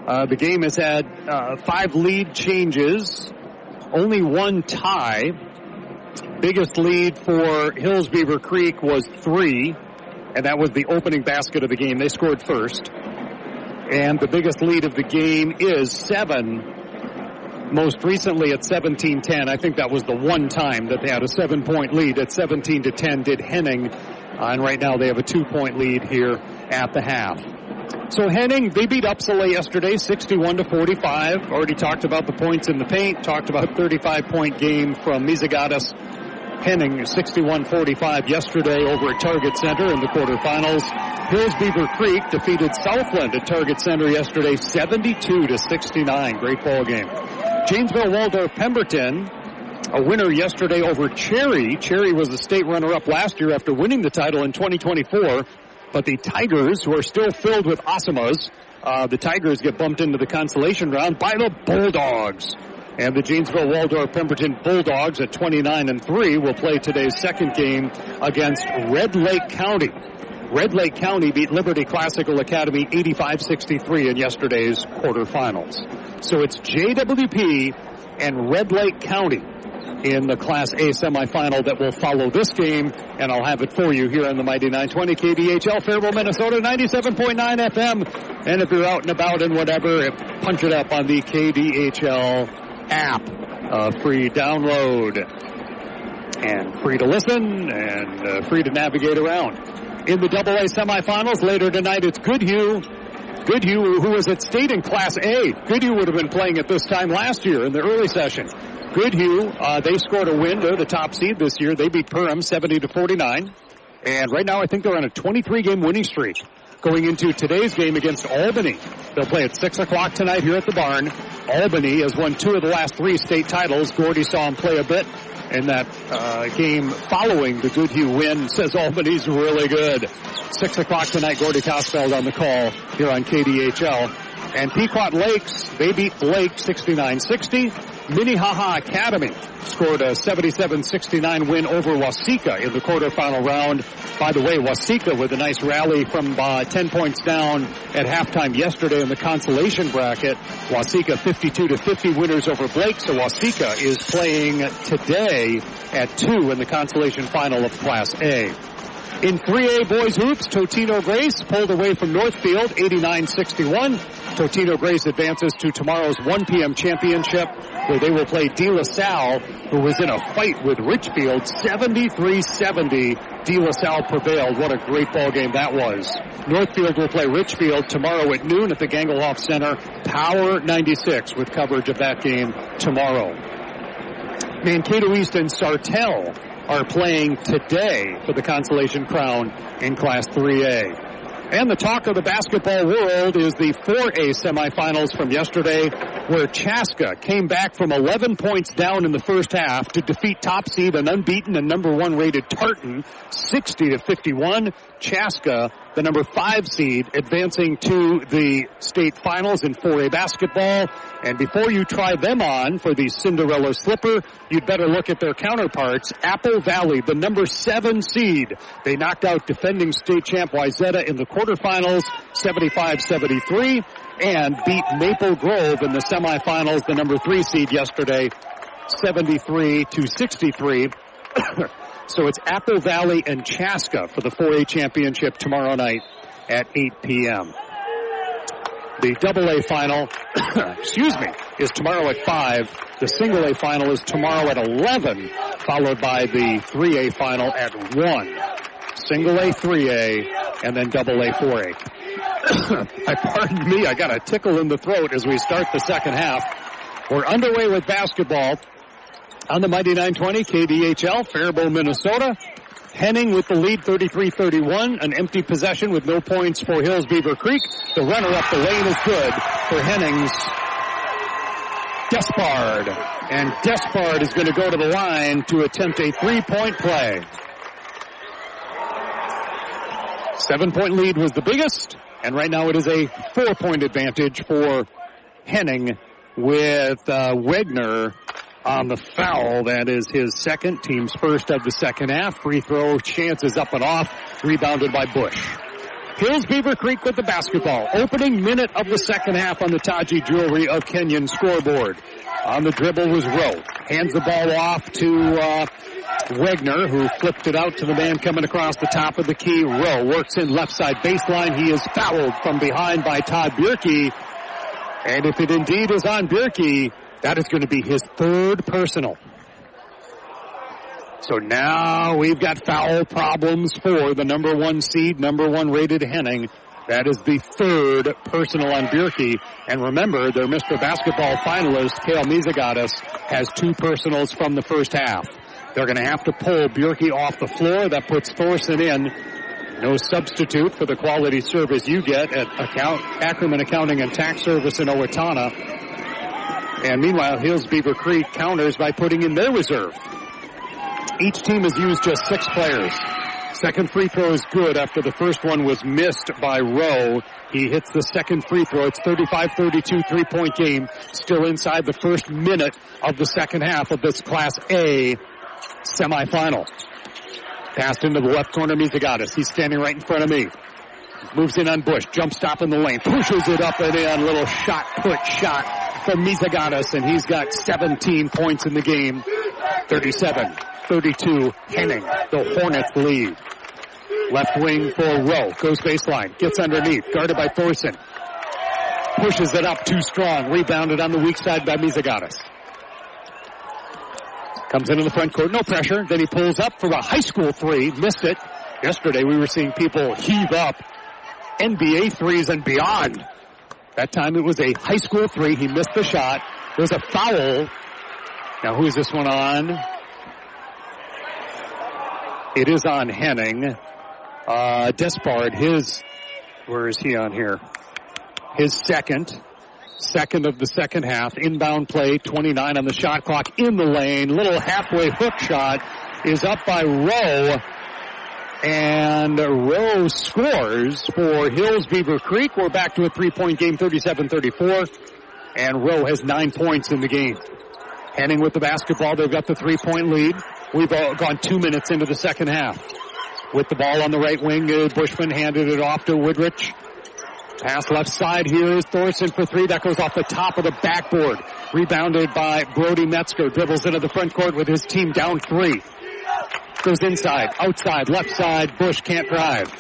The game has had 5 lead changes, only 1 tie. Biggest lead for Hills-Beaver Creek was 3, and that was the opening basket of the game. They scored first. And the biggest lead of the game is 7. Most recently at 17-10. I think that was the one time that they had a 7-point lead. At 17-10 did Henning. And right now they have a 2-point lead here at the half. So Henning, they beat Uppsala yesterday, 61-45. Already talked about the points in the paint. Talked about 35-point game from Mizagatis. Henning, 61-45 yesterday over at Target Center in the quarterfinals. Hills-Beaver Creek defeated Southland at Target Center yesterday, 72-69. Great ball game. Janesville Waldorf Pemberton, a winner yesterday over Cherry. Cherry was the state runner-up last year after winning the title in 2024. But the Tigers, who are still filled with Asamas, the Tigers get bumped into the consolation round by the Bulldogs. And the Janesville Waldorf Pemberton Bulldogs at 29-3 will play today's second game against Red Lake County. Red Lake County beat Liberty Classical Academy 85-63 in yesterday's quarterfinals. So it's JWP and Red Lake County in the Class A semifinal that will follow this game, and I'll have it for you here on the Mighty 920 KDHL, Faribault, Minnesota, 97.9 FM. And if you're out and about and whatever, punch it up on the KDHL app. Free download and free to listen and free to navigate around. In the AA semifinals later tonight, it's Goodhue. Goodhue, who was at state in Class A. Goodhue would have been playing at this time last year in the early session. Goodhue, they scored a win. They're the top seed this year. They beat Perham 70-49. And right now I think they're on a 23-game winning streak going into today's game against Albany. They'll play at 6 o'clock tonight here at the barn. Albany has won 2 of the last 3 state titles. Gordy saw him play a bit in that game following the Goodhue win. Says Albany's really good. 6 o'clock tonight, Gordy Kosfeld on the call here on KDHL. And Pequot Lakes, they beat Blake 69-60. Minnehaha Academy scored a 77-69 win over Waseca in the quarterfinal round. By the way, Waseca with a nice rally from 10 points down at halftime yesterday in the consolation bracket. Waseca 52-50 winners over Blake. So Waseca is playing today at 2 in the consolation final of Class A. In 3A boys hoops, Totino Grace pulled away from Northfield 89-61. Totino Grace advances to tomorrow's 1 p.m. championship, where they will play De La Salle, who was in a fight with Richfield 73-70. De La Salle prevailed. What a great ball game that was. Northfield will play Richfield tomorrow at noon at the Gangelhoff Center. Power 96 with coverage of that game tomorrow. Mankato East and Sartell are playing today for the consolation crown in Class 3A. And the talk of the basketball world is the 4A semifinals from yesterday, where Chaska came back from 11 points down in the first half to defeat top seed and unbeaten and number 1 rated Tartan 60-51. Chaska, the number 5 seed, advancing to the state finals in 4A basketball. And before you try them on for the Cinderella slipper, you'd better look at their counterparts. Apple Valley, the number 7 seed. They knocked out defending state champ Wayzata in the quarterfinals, 75-73, and beat Maple Grove in the semifinals, the number 3 seed yesterday, 73-63. So it's Apple Valley and Chaska for the 4A championship tomorrow night at 8 p.m. The AA final, is tomorrow at 5. The single A final is tomorrow at 11, followed by the 3A final at 1. Single A, 3A, and then AA, 4A. Pardon me, I got a tickle in the throat as we start the second half. We're underway with basketball on the Mighty 920 KDHL, Faribault, Minnesota. Henning with the lead, 33-31. An empty possession with no points for Hills-Beaver Creek. The runner up the lane is good for Henning's Despard. And Despard is going to go to the line to attempt a 3-point play. 7-point lead was the biggest, and right now it is a 4-point advantage for Henning with Wegner on the foul. That is his second, team's first of the second half. Free throw chances up and off, rebounded by Bush. Hills-Beaver Creek with the basketball. Opening minute of the second half on the Taji Jewelry of Kenyon scoreboard. On the dribble was Rowe. Hands the ball off to Wegner, who flipped it out to the man coming across the top of the key. Rowe works in left side baseline. He is fouled from behind by Todd Bierke. And if it indeed is on Bierke, that is going to be his third personal. So now we've got foul problems for the number 1 seed, number 1 rated Henning. That is the third personal on Bierke. And remember, their Mr. Basketball finalist, Kale Mizagatis, has 2 personals from the first half. They're going to have to pull Bierke off the floor. That puts Thorson in. No substitute for the quality service you get at Ackerman Accounting and Tax Service in Owatonna. And meanwhile, Hills-Beaver Creek counters by putting in their reserve. Each team has used just 6 players. Second free throw is good after the first one was missed by Rowe. He hits the second free throw. It's 35-32 3-point game. Still inside the first minute of the second half of this Class A semifinal. Passed into the left corner, Mizagatis. He's standing right in front of me. Moves in on Bush. Jump stop in the lane. Pushes it up and in. Little put shot from Mizagatis, and he's got 17 points in the game. 37-32, Henning. The Hornets lead. Left wing for Rowe. Goes baseline. Gets underneath. Guarded by Thorson. Pushes it up too strong. Rebounded on the weak side by Mizagatis. Comes into the front court. No pressure. Then he pulls up for a high school 3. Missed it. Yesterday we were seeing people heave up NBA 3s and beyond. That time it was a high school 3. He missed the shot. There's a foul. Now who is this one on? It is on Henning. Despard, where is he on here? His second of the second half. Inbound play, 29 on the shot clock in the lane. Little halfway hook shot is up by Rowe. And Rowe scores for Hills-Beaver Creek. We're back to a 3-point game, 37-34. And Rowe has 9 points in the game. Henning with the basketball. They've got the 3-point lead. We've gone 2 minutes into the second half. With the ball on the right wing, Bushman handed it off to Woodrich. Pass left side. Here is Thorson for 3. That goes off the top of the backboard. Rebounded by Brody Metzger. Dribbles into the front court with his team down 3. Goes inside, outside, left side. Bush can't drive.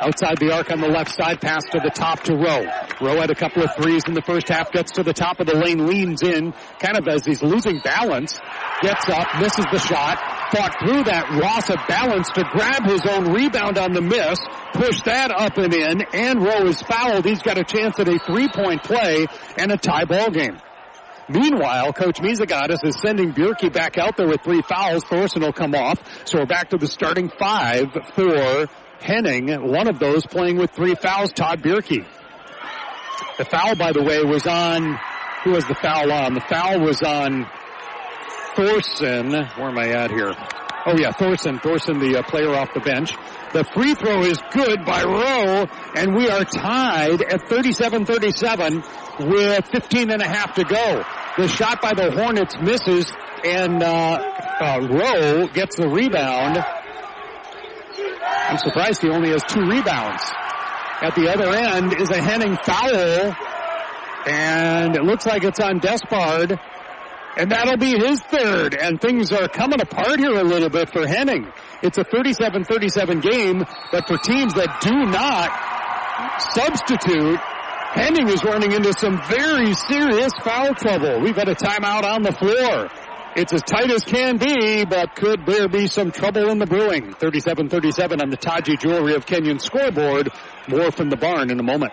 Outside the arc on the left side. Pass to the top to Rowe. Rowe had a couple of 3s in the first half. Gets to the top of the lane. Leans in. Kind of as he's losing balance. Gets up. Misses the shot. Fought through that loss of balance to grab his own rebound on the miss. Push that up and in. And Rowe is fouled. He's got a chance at a 3-point play and a tie ball game. Meanwhile, Coach Mizagatis is sending Bierke back out there with 3 fouls. Thorson will come off. So we're back to the starting 5 for Henning, one of those playing with 3 fouls, Todd Bierke. The foul, by the way, was on, who was the foul on? The foul was on Thorson. Where am I at here? Oh yeah, Thorson, the player off the bench. The free throw is good by Rowe, and we are tied at 37-37 with 15 and a half to go. The shot by the Hornets misses, and Rowe gets the rebound. I'm surprised he only has 2 rebounds. At the other end is a Henning foul, and it looks like it's on Despard, and that'll be his third, and things are coming apart here a little bit for Henning. It's a 37-37 game, but for teams that do not substitute, Henning is running into some very serious foul trouble. We've got a timeout on the floor. It's as tight as can be, but could there be some trouble in the brewing? 37-37 on the Taji Jewelry of Kenyon scoreboard. More from the barn in a moment.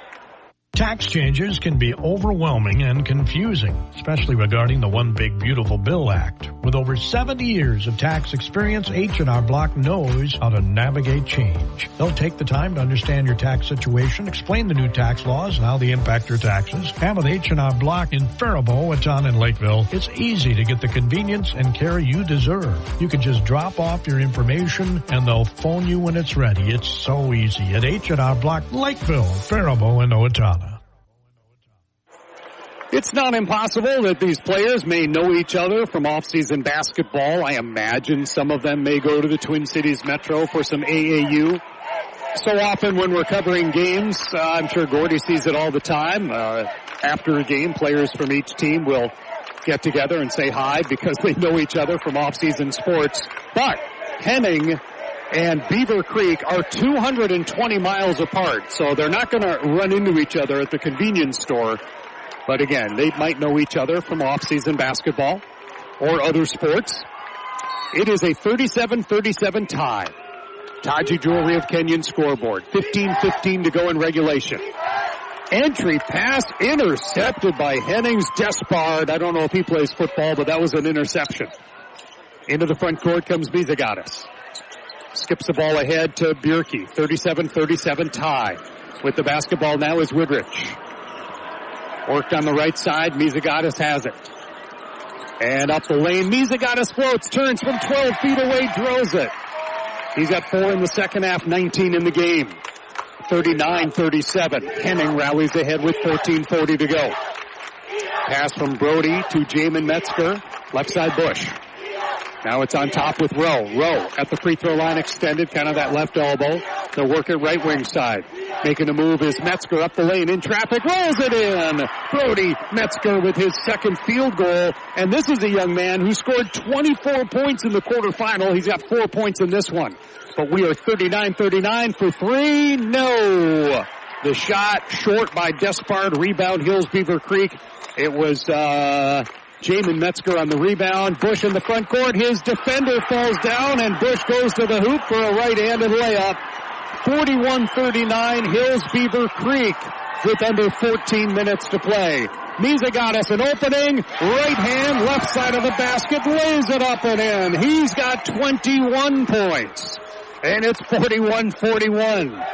Tax changes can be overwhelming and confusing, especially regarding the One Big Beautiful Bill Act. With over 70 years of tax experience, H&R Block knows how to navigate change. They'll take the time to understand your tax situation, explain the new tax laws and how they impact your taxes. And with H&R Block in Faribault, Wauton, and Lakeville, it's easy to get the convenience and care you deserve. You can just drop off your information and they'll phone you when it's ready. It's so easy at H&R Block, Lakeville, Faribault, and Owatonna. It's not impossible that these players may know each other from off-season basketball. I imagine some of them may go to the Twin Cities Metro for some AAU. So often when we're covering games, I'm sure Gordy sees it all the time. After a game, players from each team will get together and say hi because they know each other from off-season sports. But Henning and Beaver Creek are 220 miles apart, so they're not going to run into each other at the convenience store. But again, they might know each other from off-season basketball or other sports. It is a 37-37 tie. Taji Jewelry of Kenyon scoreboard. 15-15 to go in regulation. Entry pass intercepted by Henning's Despard. I don't know if he plays football, but that was an interception. Into the front court comes Mizagatis. Skips the ball ahead to Bierke. 37-37 tie. With the basketball now is Woodrich. Worked on the right side. Mizagatis has it. And up the lane. Mizagatis floats, turns from 12 feet away, drills it. He's got 4 in the second half, 19 in the game. 39-37. Henning rallies ahead with 14:40 to go. Pass from Brody to Jamin Metzger. Left side Bush. Now it's on top with Rowe. Rowe at the free throw line extended, kind of that left elbow. They'll work it right wing side. Making a move is Metzger up the lane in traffic, rolls it in. Brody Metzger with his second field goal. And this is a young man who scored 24 points in the quarterfinal. He's got 4 points in this one. But we are 39-39 for 3. No. The shot short by Despard. Rebound Hills-Beaver Creek. It was Jamin Metzger on the rebound. Bush in the front court. His defender falls down, and Bush goes to the hoop for a right-handed layup. 41-39, Hills-Beaver Creek with under 14 minutes to play. Mizagatis an opening. Right hand, left side of the basket, lays it up and in. He's got 21 points. And it's 41-41.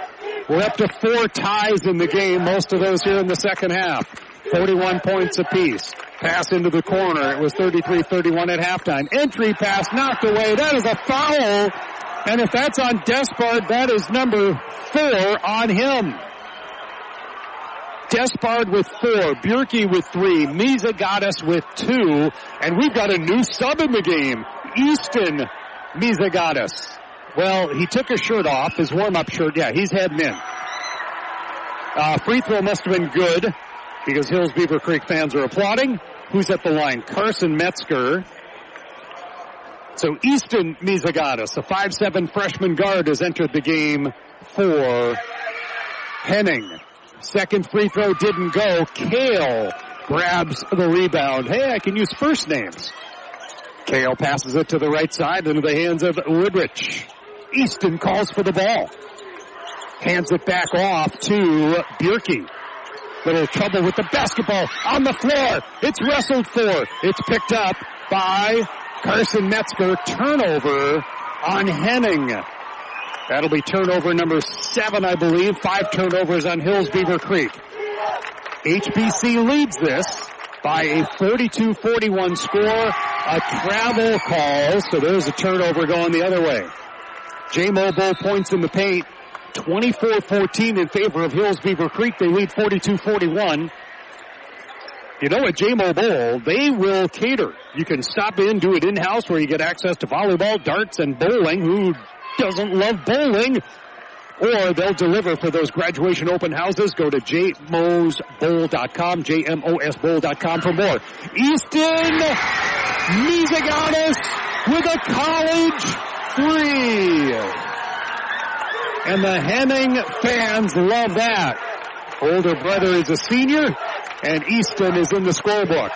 We're up to 4 ties in the game, most of those here in the second half. 41 points apiece. Pass into the corner. It was 33-31 at halftime. Entry pass knocked away. That is a foul. And if that's on Despard, that is number 4 on him. Despard with 4. Bierke with 3. Mizagatis with 2. And we've got a new sub in the game. Easton Mizagatis. Well, he took his shirt off, his warm-up shirt. Yeah, he's heading in. Free throw must have been good because Hills-Beaver Creek fans are applauding. Who's at the line? Carson Metzger. So Easton Mizagatis, a 5'7" freshman guard, has entered the game for Henning. Second free throw didn't go. Kale grabs the rebound. Hey, I can use first names. Kale passes it to the right side into the hands of Woodrich. Easton calls for the ball. Hands it back off to Bierke. Little trouble with the basketball on the floor. It's wrestled for. It's picked up by Carson Metzger. Turnover on Henning. That'll be turnover number 7, I believe. 5 turnovers on Hills-Beaver Creek. HBC leads this by a 42-41 score. A travel call, so there's a turnover going the other way. J-Mobile points in the paint. 24-14 in favor of Hills-Beaver Creek. They lead 42-41. You know, at J-Mobile, they will cater. You can stop in, do it in-house where you get access to volleyball, darts, and bowling. Who doesn't love bowling? Or they'll deliver for those graduation open houses. Go to jmosbowl.com, jmosbowl.com for more. Easton Mizaganis with a college 3. And the Henning fans love that. Older brother is a senior, and Easton is in the scorebook.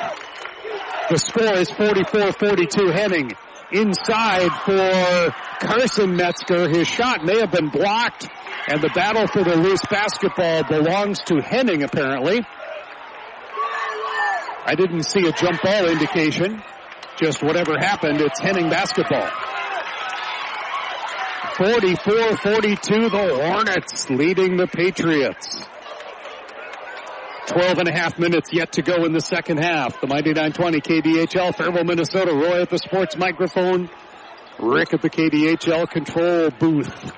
The score is 44-42 Henning. Inside for Carson Metzger. His shot may have been blocked, and the battle for the loose basketball belongs to Henning, apparently. I didn't see a jump ball indication. Just whatever happened, it's Henning basketball. 44-42, the Hornets leading the Patriots. 12 and a half minutes yet to go in the second half. The Mighty 920 KDHL, Fairville, Minnesota. Roy at the sports microphone. Rick at the KDHL control booth.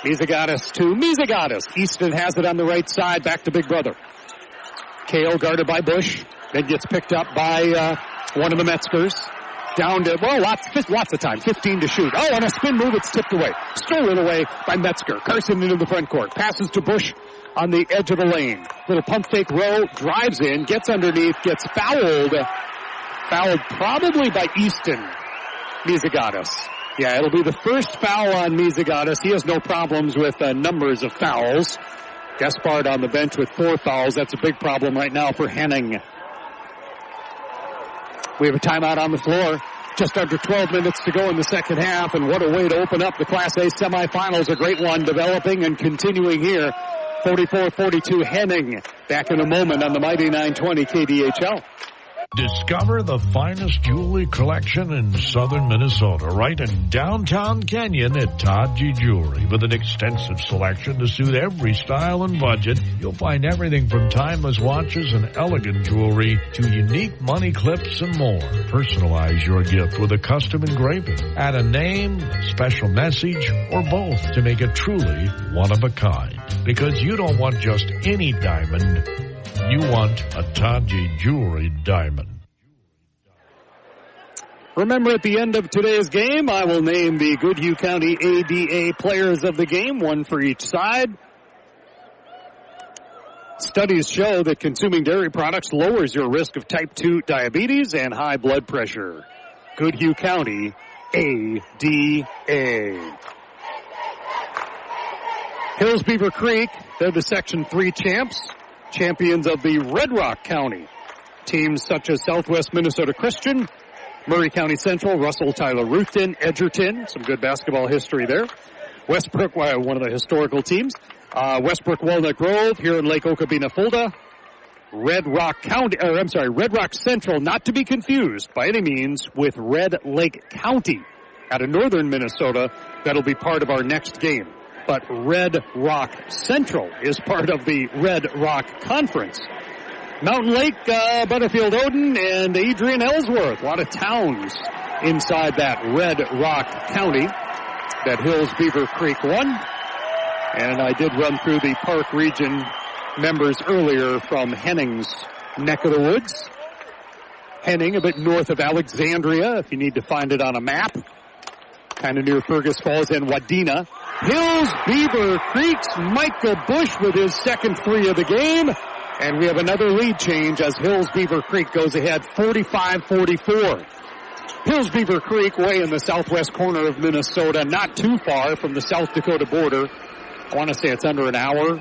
Mizagatis to Mizagatis. Easton has it on the right side. Back to Big Brother. Kale guarded by Bush. Then gets picked up by one of the Metzgers. Down to, well, lots of time. 15 to shoot. Oh, on a spin move, it's tipped away. Stolen away by Metzger. Carson into the front court. Passes to Bush on the edge of the lane. Little pump fake row. Drives in. Gets underneath. Gets fouled. Fouled probably by Easton Mizagatis. Yeah, it'll be the first foul on Mizagatis. He has no problems with numbers of fouls. Gaspard on the bench with 4 fouls. That's a big problem right now for Henning. We have a timeout on the floor. Just under 12 minutes to go in the second half, and what a way to open up the Class A semifinals. A great one developing and continuing here. 44-42 Henning. Back in a moment on the Mighty 920 KDHL. Discover the finest jewelry collection in southern Minnesota, right in downtown Canyon at Todd G. Jewelry. With an extensive selection to suit every style and budget, you'll find everything from timeless watches and elegant jewelry to unique money clips and more. Personalize your gift with a custom engraving. Add a name, a special message, or both to make it truly one of a kind. Because you don't want just any diamond. You want a Todd G. Jewelry diamond. Remember, at the end of today's game, I will name the Goodhue County ADA players of the game, one for each side. Studies show that consuming dairy products lowers your risk of type 2 diabetes and high blood pressure. Goodhue County ADA. Hills-Beaver Creek, they're the Section 3 champs. Champions of the Red Rock County. Teams such as Southwest Minnesota Christian, Murray County Central, Russell Tyler Ruthven, Edgerton, some good basketball history there. Westbrook, one of the historical teams. Westbrook Walnut Grove here in Lake Okabena, Fulda. Red Rock Central, not to be confused by any means with Red Lake County out of northern Minnesota. That'll be part of our next game. But Red Rock Central is part of the Red Rock Conference. Mountain Lake, Butterfield Odin, and Adrian Ellsworth. A lot of towns inside that Red Rock County that Hills-Beaver Creek won. And I did run through the Park Region members earlier from Henning's neck of the woods. Henning, a bit north of Alexandria, if you need to find it on a map. Kind of near Fergus Falls and Wadena. Hills-Beaver Creek's Micah Bush with his second 3 of the game. And we have another lead change as Hills-Beaver Creek goes ahead 45-44. Hills-Beaver Creek way in the southwest corner of Minnesota, not too far from the South Dakota border. I want to say it's under an hour.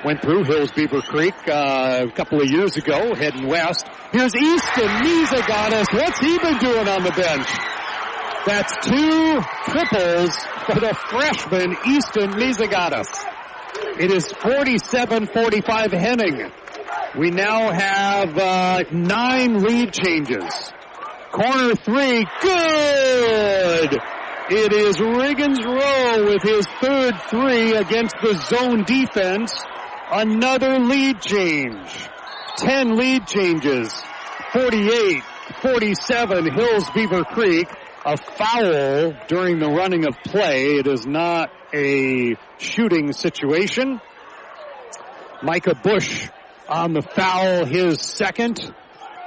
Went through Hills-Beaver Creek a couple of years ago, heading west. Here's Easton Mizagatis. What's he been doing on the bench? That's 2 triples for the freshman, Easton Mizagatis. It is 47-45 Henning. We now have 9 lead changes. Corner 3, good! It is Riggins Rowe with his third three against the zone defense. Another lead change. 10 lead changes. 48-47 Hills-Beaver Creek. A foul during the running of play. It is not a shooting situation. Micah Bush on the foul, his second.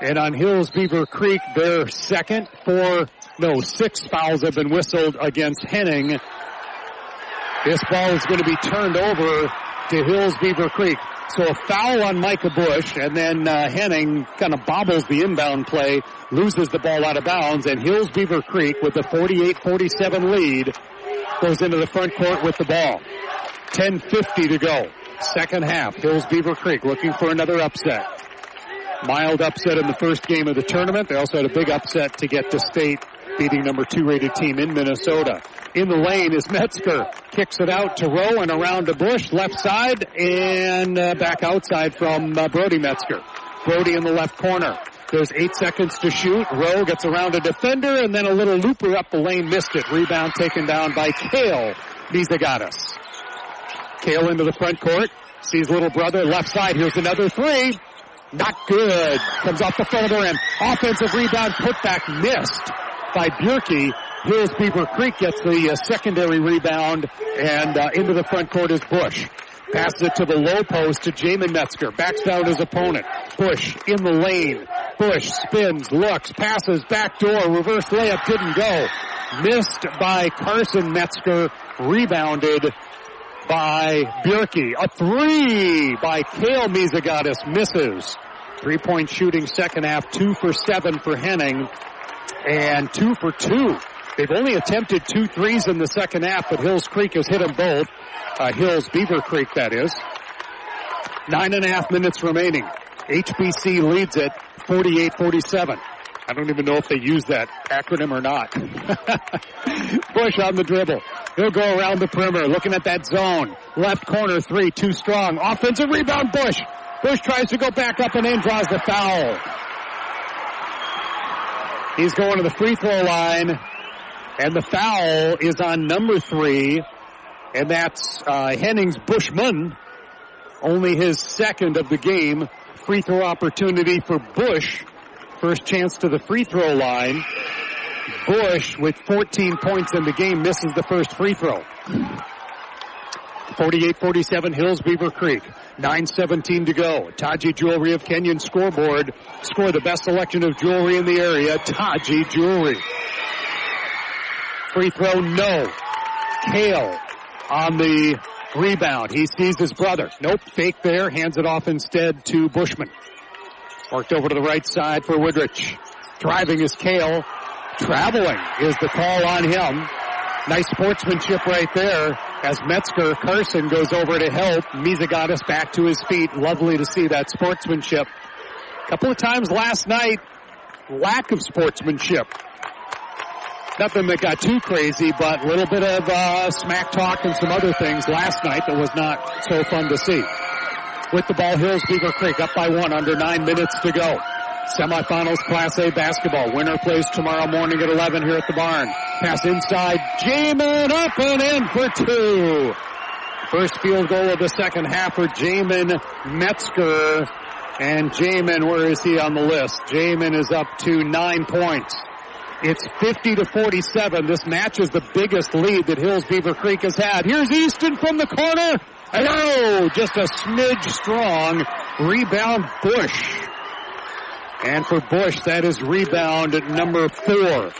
And on Hills-Beaver Creek, their second. 6 fouls have been whistled against Henning. This ball is going to be turned over to Hills-Beaver Creek. So a foul on Micah Bush, and then Henning kind of bobbles the inbound play, loses the ball out of bounds, and Hills-Beaver Creek with the 48-47 lead goes into the front court with the ball. 10:50 to go. Second half, Hills-Beaver Creek looking for another upset. Mild upset in the first game of the tournament. They also had a big upset to get to state, beating number 2 rated team in Minnesota. In the lane is Metzger. Kicks it out to Rowe and around to Bush. Left side and back outside from Brody Metzger. Brody in the left corner. There's 8 seconds to shoot. Rowe gets around a defender and then a little looper up the lane. Missed it. Rebound taken down by Kale Mizagatis. Kale into the front court. Sees little brother left side. Here's another three. Not good. Comes off the further end. Offensive rebound putback missed by Bjerke. Hills-Beaver Creek gets the secondary rebound, and into the front court is Bush. Passes it to the low post to Jamin Metzger. Backs down his opponent. Bush in the lane. Bush spins, looks, passes, back door, reverse layup, didn't go. Missed by Carson Metzger. Rebounded by Bjerke. A three by Kale Mizagatis. Misses. 3-point shooting second half. 2 for 7 for Henning. And 2 for 2. They've only attempted 2 threes in the second half, but Hills Creek has hit them both. Hills-Beaver Creek, that is. 9.5 minutes remaining. HBC leads it 48-47. I don't even know if they use that acronym or not. Bush on the dribble. He'll go around the perimeter, looking at that zone. Left corner three, too strong. Offensive rebound, Bush. Bush tries to go back up and in, draws the foul. He's going to the free throw line. And the foul is on number 3, and that's Henning's Bushman. Only his second of the game. Free throw opportunity for Bush. First chance to the free throw line. Bush, with 14 points in the game, misses the first free throw. 48-47 Hills-Beaver Creek. 9:17 to go. Taji Jewelry of Kenyon scoreboard. Score the best selection of jewelry in the area. Taji Jewelry. Free throw, no. Kale on the rebound. He sees his brother. Nope, fake there. Hands it off instead to Bushman. Worked over to the right side for Woodrich. Driving is Kale. Traveling is the call on him. Nice sportsmanship right there as Metzger, Carson goes over to help. Mizagatis back to his feet. Lovely to see that sportsmanship. A couple of times last night, lack of sportsmanship. Nothing that got too crazy, but a little bit of smack talk and some other things last night that was not so fun to see. With the ball, Hills-Beaver Creek up by 1, under 9 minutes to go. Semifinals Class A basketball. Winner plays tomorrow morning at 11 here at the barn. Pass inside. Jamin up and in for 2. First field goal of the second half for Jamin Metzger. And Jamin, where is he on the list? Jamin is up to 9 points. It's 50-47. This matches the biggest lead that Hills-Beaver Creek has had. Here's Easton from the corner. Oh, just a smidge strong. Rebound Bush. And for Bush, that is rebound at number 4.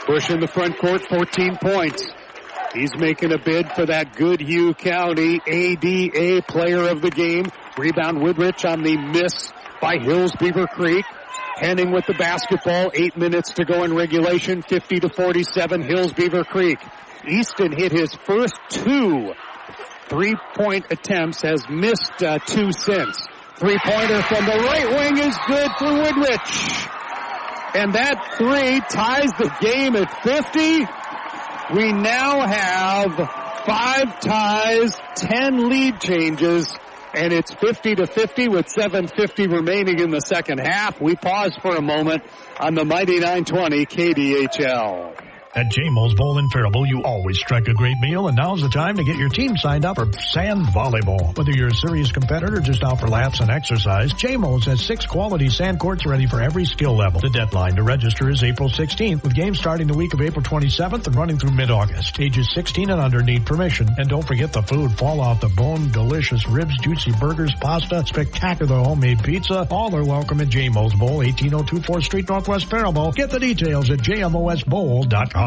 Bush in the front court, 14 points. He's making a bid for that Goodhue County ADA player of the game. Rebound Woodrich on the miss by Hills-Beaver Creek. Henning with the basketball, 8 minutes to go in regulation, 50-47 Hills-Beaver Creek. Easton hit his first 2 3-point attempts, has missed 2 since. 3-pointer from the right wing is good for Woodrich. And that 3 ties the game at 50. We now have 5 ties, 10 lead changes, and it's 50-50 with 7:50 remaining in the second half. We pause for a moment on the Mighty 920 KDHL. At J-Mo's Bowl in Faribault, you always strike a great meal, and now's the time to get your team signed up for sand volleyball. Whether you're a serious competitor or just out for laps and exercise, J-Mo's has 6 quality sand courts ready for every skill level. The deadline to register is April 16th, with games starting the week of April 27th and running through mid-August. Ages 16 and under need permission. And don't forget the food. Fall off the bone, delicious ribs, juicy burgers, pasta, spectacular homemade pizza. All are welcome at J-Mo's Bowl, 1802 4th Street, Northwest Faribault. Get the details at jmosbowl.com.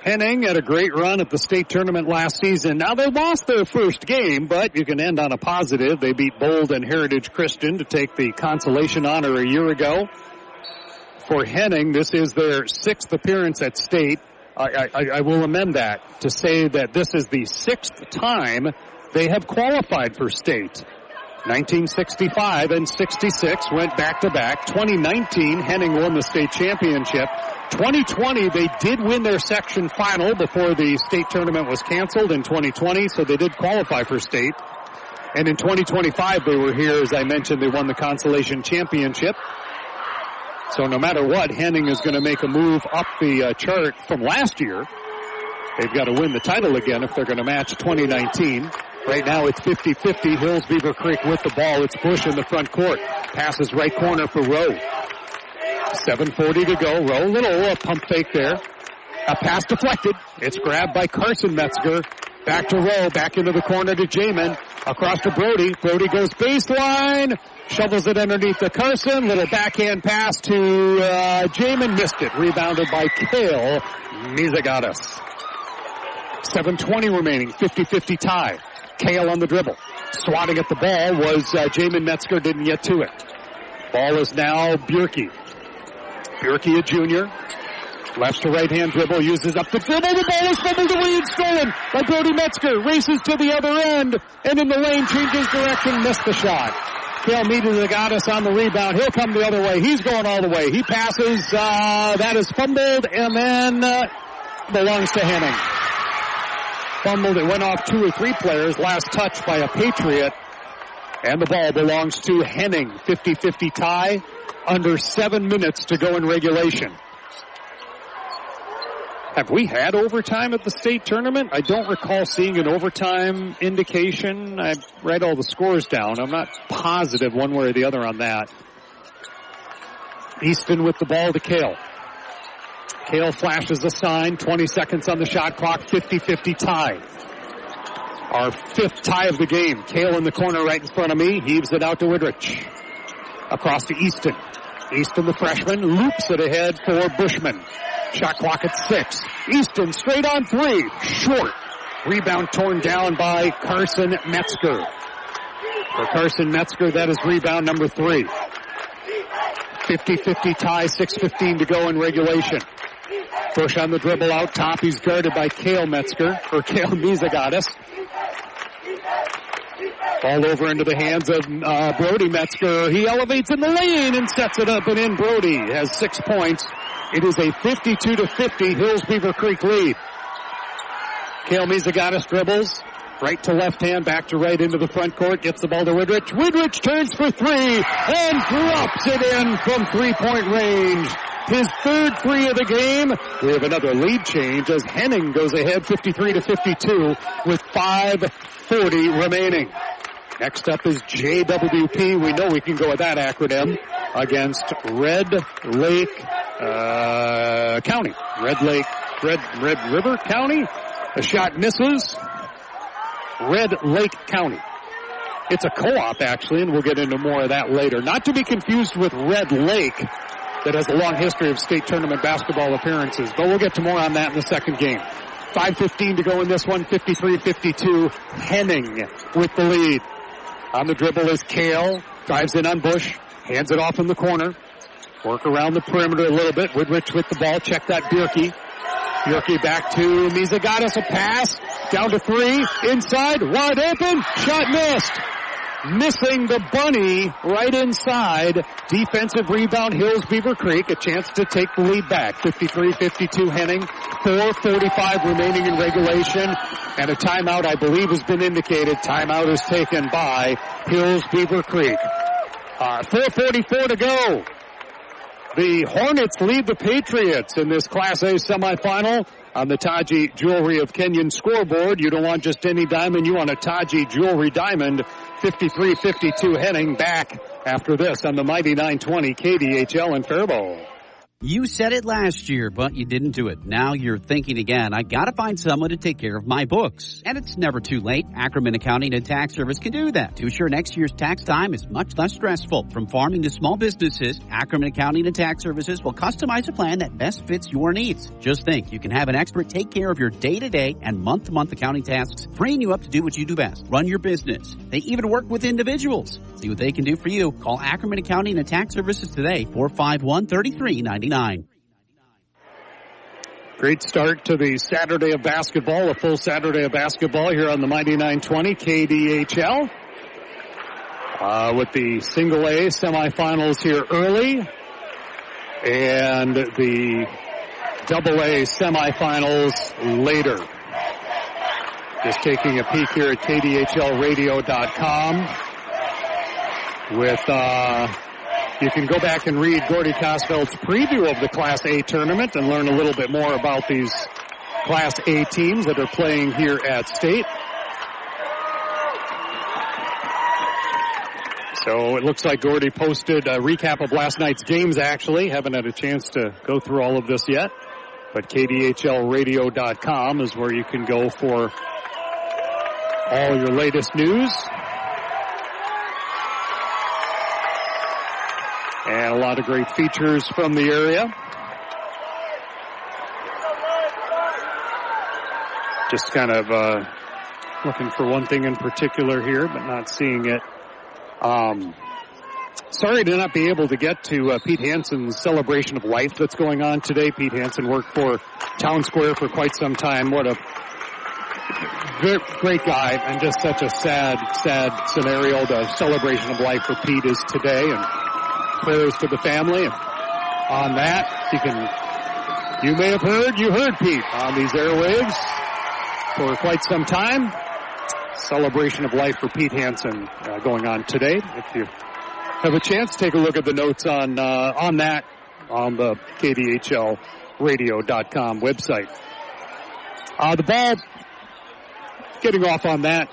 Henning had a great run at the state tournament last season. Now, they lost their first game, but you can end on a positive. They beat Bold and Heritage Christian to take the consolation honor a year ago. For Henning, this is their 6th appearance at state. I will amend that to say that this is the 6th time they have qualified for state. 1965 and 66 went back-to-back. 2019, Henning won the state championship. 2020, they did win their section final before the state tournament was canceled in 2020, so they did qualify for state. And in 2025, they were here. As I mentioned, they won the consolation championship. So no matter what, Henning is going to make a move up the chart from last year. They've got to win the title again if they're going to match 2019. Right now it's 50-50. Hills-Beaver Creek with the ball. It's Bush in the front court. Passes right corner for Rowe. 7:40 to go. Rowe, little pump fake there. A pass deflected. It's grabbed by Carson Metzger. Back to Rowe. Back into the corner to Jamin. Across to Brody. Brody goes baseline. Shovels it underneath to Carson. Little backhand pass to Jamin. Missed it. Rebounded by Kale Mizagatis. 7:20 remaining. 50-50 tie. Kale on the dribble. Swatting at the ball was Jamin Metzger, didn't get to it. Ball is now Bjerke. Bjerke, a junior. Left to right hand dribble, uses up the dribble. The ball is fumbled away and stolen by Brody Metzger. Races to the other end, and in the lane, changes direction, missed the shot. Kale Mizagatis on the rebound. He'll come the other way. He's going all the way. He passes. That is fumbled, and then belongs to Henning. Fumbled. It went off 2 or 3 players. Last touch by a Patriot. And the ball belongs to Henning. 50-50 tie. Under 7 minutes to go in regulation. Have we had overtime at the state tournament? I don't recall seeing an overtime indication. I write all the scores down. I'm not positive one way or the other on that. Easton with the ball to Kale. Kale flashes a sign, 20 seconds on the shot clock, 50-50 tie. Our 5th tie of the game. Kale in the corner right in front of me, heaves it out to Woodrich. Across to Easton. Easton, the freshman, loops it ahead for Bushman. Shot clock at 6. Easton straight on 3, short. Rebound torn down by Carson Metzger. For Carson Metzger, that is rebound number 3. 50-50 tie, 6:15 to go in regulation. Bush on the dribble out top. He's guarded by Kale Mizagatis. Ball over into the hands of Brody Metzger. He elevates in the lane and sets it up and in. Brody has 6 points. It is a 52-50 Hills-Beaver Creek lead. Kale Mizagatis dribbles. Right to left hand, back to right into the front court. Gets the ball to Woodrich. Woodrich turns for 3 and drops it in from 3-point range. His 3rd 3 of the game. We have another lead change as Henning goes ahead 53-52 with 5:40 remaining. Next up is JWP. We know we can go with that acronym against Red Lake County. Red River County. The shot misses. Red Lake County. It's a co-op, actually, and we'll get into more of that later. Not to be confused with Red Lake, that has a long history of state tournament basketball appearances. But we'll get to more on that in the second game. 5:15 to go in this one, 53-52. Henning with the lead. On the dribble is Kale. Drives in on Bush. Hands it off in the corner. Work around the perimeter a little bit. Woodrich with the ball. Check that Bjerke. Bjerke back to Mizagatis. A pass. Down to 3. Inside. Wide open. Shot missed. Missing the bunny right inside. Defensive rebound, Hills-Beaver Creek. A chance to take the lead back. 53-52 Henning. 4:45 remaining in regulation. And a timeout, I believe, has been indicated. Timeout is taken by Hills-Beaver Creek. 4:44 to go. The Hornets lead the Patriots in this Class A semifinal on the Taji Jewelry of Kenyon scoreboard. You don't want just any diamond. You want a Taji Jewelry diamond. 53-52 Henning back after this on the Mighty 920 KDHL in Faribault. You said it last year, but you didn't do it. Now you're thinking again, I gotta find someone to take care of my books. And it's never too late. Ackerman Accounting and Tax Service can do that to ensure next year's tax time is much less stressful. From farming to small businesses, Ackerman Accounting and Tax Services will customize a plan that best fits your needs. Just think, you can have an expert take care of your day-to-day and month-to-month accounting tasks, freeing you up to do what you do best, run your business. They even work with individuals. See what they can do for you. Call Ackerman Accounting and Tax Services today, 451-3399. Great start to the Saturday of basketball, a full Saturday of basketball here on the Mighty 920 KDHL. With the single A semifinals here early and the double A semifinals later. Just taking a peek here at KDHLradio.com with, you can go back and read Gordy Kosfeld's preview of the Class A tournament and learn a little bit more about these Class A teams that are playing here at State. So it looks like Gordy posted a recap of last night's games, actually. Haven't had a chance to go through all of this yet. But KDHLradio.com is where you can go for all your latest news. And a lot of great features from the area. Just kind of looking for one thing in particular here, but not seeing it. Sorry to not be able to get to Pete Hansen's celebration of life that's going on today. Pete Hansen worked for Town Square for quite some time. What a great guy, and just such a sad scenario. The celebration of life for Pete is today, and prayers to the family. And on that, you may have heard Pete on these airwaves for quite some time. Celebration of life for Pete Hansen going on today. If you have a chance, take a look at the notes on that on the KDHLradio.com website. The ball, getting off on that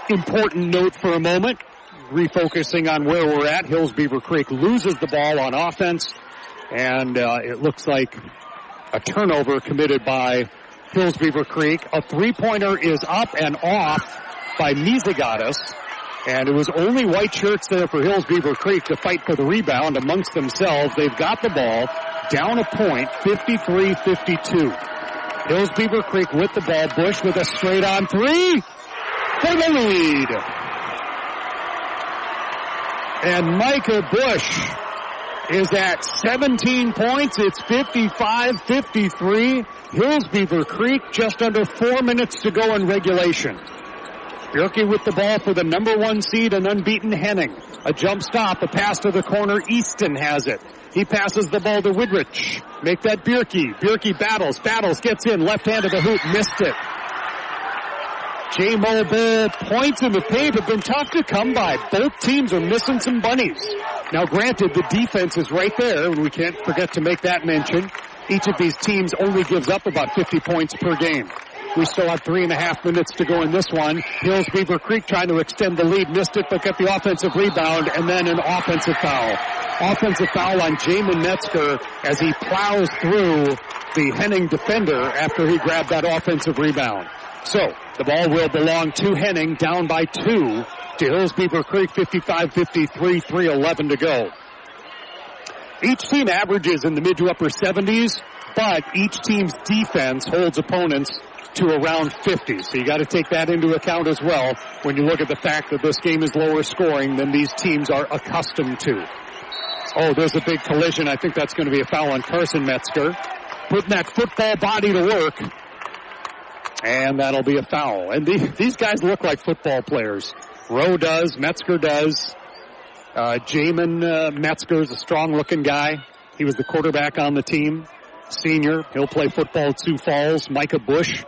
important note for a moment, refocusing on where we're at. Hills-Beaver Creek loses the ball on offense, and it looks like a turnover committed by Hills-Beaver Creek. A three-pointer is up and off by Mizigatis, and it was only white shirts there for Hills-Beaver Creek to fight for the rebound amongst themselves. They've got the ball down a point, 53-52. Hills-Beaver Creek with the ball. Bush with a straight-on three for the lead. And Micah Bush is at 17 points. It's 55-53. Hills-Beaver Creek just under 4 minutes to go in regulation. Bjerke with the ball for the number one seed and unbeaten Henning. A jump stop, a pass to the corner. Easton has it. He passes the ball to Widrich. Make that Bjerke. Bjerke battles, gets in, left hand of the hoop, missed it. J-Mobile points in the paint have been tough to come by. Both teams are missing some bunnies. Now granted, the defense is right there, and we can't forget to make that mention. Each of these teams only gives up about 50 points per game. We still have 3.5 minutes to go in this one. Hills-Beaver Creek trying to extend the lead, missed it, but got the offensive rebound, and then an offensive foul. Offensive foul on Jamin Metzger as he plows through the Henning defender after he grabbed that offensive rebound. So, the ball will belong to Henning, down by 2 to Hills-Beaver Creek, 55-53, 3:11 to go. Each team averages in the mid to upper 70s, but each team's defense holds opponents to around 50. So you got to take that into account as well when you look at the fact that this game is lower scoring than these teams are accustomed to. Oh, there's a big collision. I think that's going to be a foul on Carson Metzger. Putting that football body to work. And that'll be a foul. And these guys look like football players. Rowe does. Metzger does. Jamin Metzger's a strong-looking guy. He was the quarterback on the team. Senior. He'll play football at Sioux Falls. Micah Bush,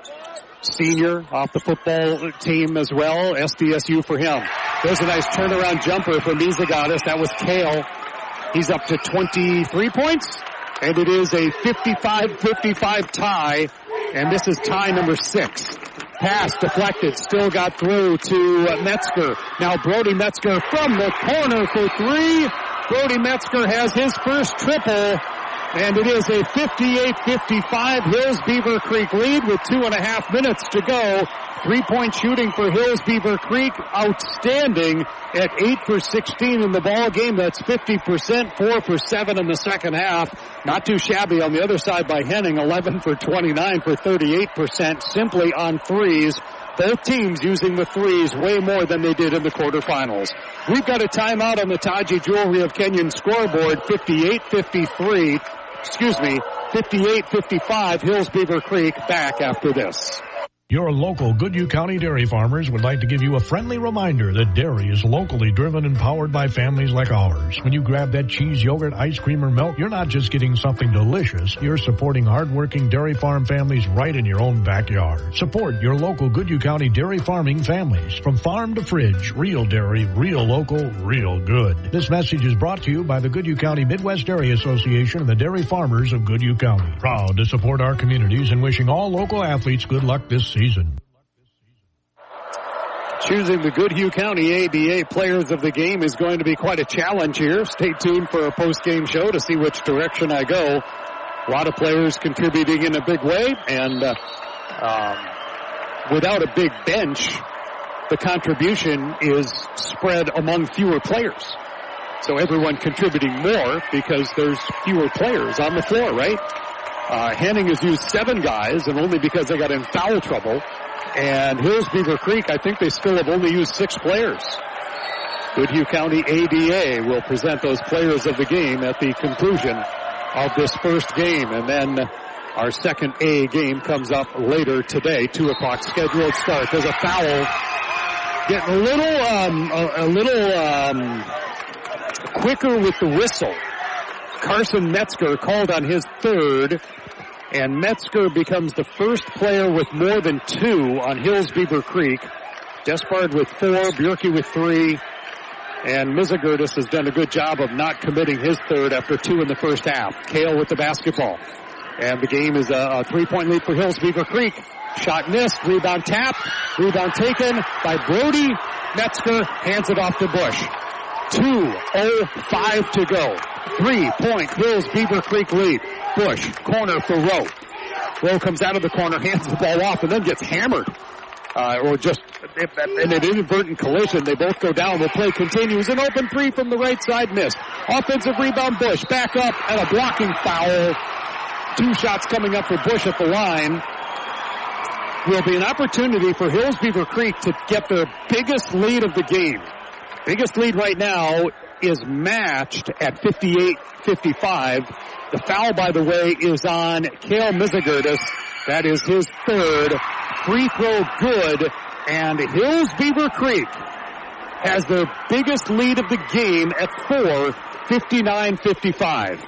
senior, off the football team as well. SDSU for him. There's a nice turnaround jumper for Mizigatis. That was Kale. He's up to 23 points, and it is a 55-55 tie, and this is tie number 6. Pass deflected, still got through to Metzger. Now Brody Metzger from the corner for 3. Brody Metzger has his first triple, and it is a 58-55 Hills-Beaver Creek lead with 2.5 minutes to go. 3-point shooting for Hills-Beaver Creek, outstanding at 8 for 16 in the ball game. That's 50%, 4 for 7 in the second half. Not too shabby on the other side by Henning, 11 for 29 for 38%, simply on threes. Both teams using the threes way more than they did in the quarterfinals. We've got a timeout on the Taji Jewelry of Kenyon scoreboard, 58-55, Hills-Beaver Creek back after this. Your local Goodhue County dairy farmers would like to give you a friendly reminder that dairy is locally driven and powered by families like ours. When you grab that cheese, yogurt, ice cream, or milk, you're not just getting something delicious. You're supporting hardworking dairy farm families right in your own backyard. Support your local Goodhue County dairy farming families. From farm to fridge, real dairy, real local, real good. This message is brought to you by the Goodhue County Midwest Dairy Association and the dairy farmers of Goodhue County. Proud to support our communities and wishing all local athletes good luck this season. Choosing the Goodhue County ABA players of the game is going to be quite a challenge here. Stay tuned for a post-game show to see which direction I go. A lot of players contributing in a big way, and without a big bench, the contribution is spread among fewer players. So everyone contributing more because there's fewer players on the floor, right? Henning has used 7 guys, and only because they got in foul trouble. And Hills-Beaver Creek, I think they still have only used 6 players. Goodhue County ABA will present those players of the game at the conclusion of this first game. And then our second A game comes up later today, 2 o'clock scheduled start. There's a foul. Getting a little quicker with the whistle. Carson Metzger called on his 3rd. And Metzger becomes the first player with more than 2 on Hills-Beaver Creek. Despard with 4, Bjerke with 3, and Mizagurtis has done a good job of not committing his 3rd after 2 in the first half. Kale with the basketball. And the game is a 3-point lead for Hills-Beaver Creek. Shot missed, rebound tapped, rebound taken by Brody Metzger, hands it off to Bush. 2:05 to go. 3-point Hills-Beaver Creek lead. Bush, corner for Rowe. Rowe comes out of the corner, hands the ball off, and then gets hammered. Or just in an inadvertent collision. They both go down. The play continues. An open 3 from the right side, missed. Offensive rebound, Bush. Back up, and a blocking foul. 2 shots coming up for Bush at the line. Will be an opportunity for Hills-Beaver Creek to get their biggest lead of the game. Biggest lead right now is matched at 58-55. The foul, by the way, is on Kale Mizagurtis. That is his 3rd. Free throw good. And Hills-Beaver Creek has their biggest lead of the game at 4, 59-55.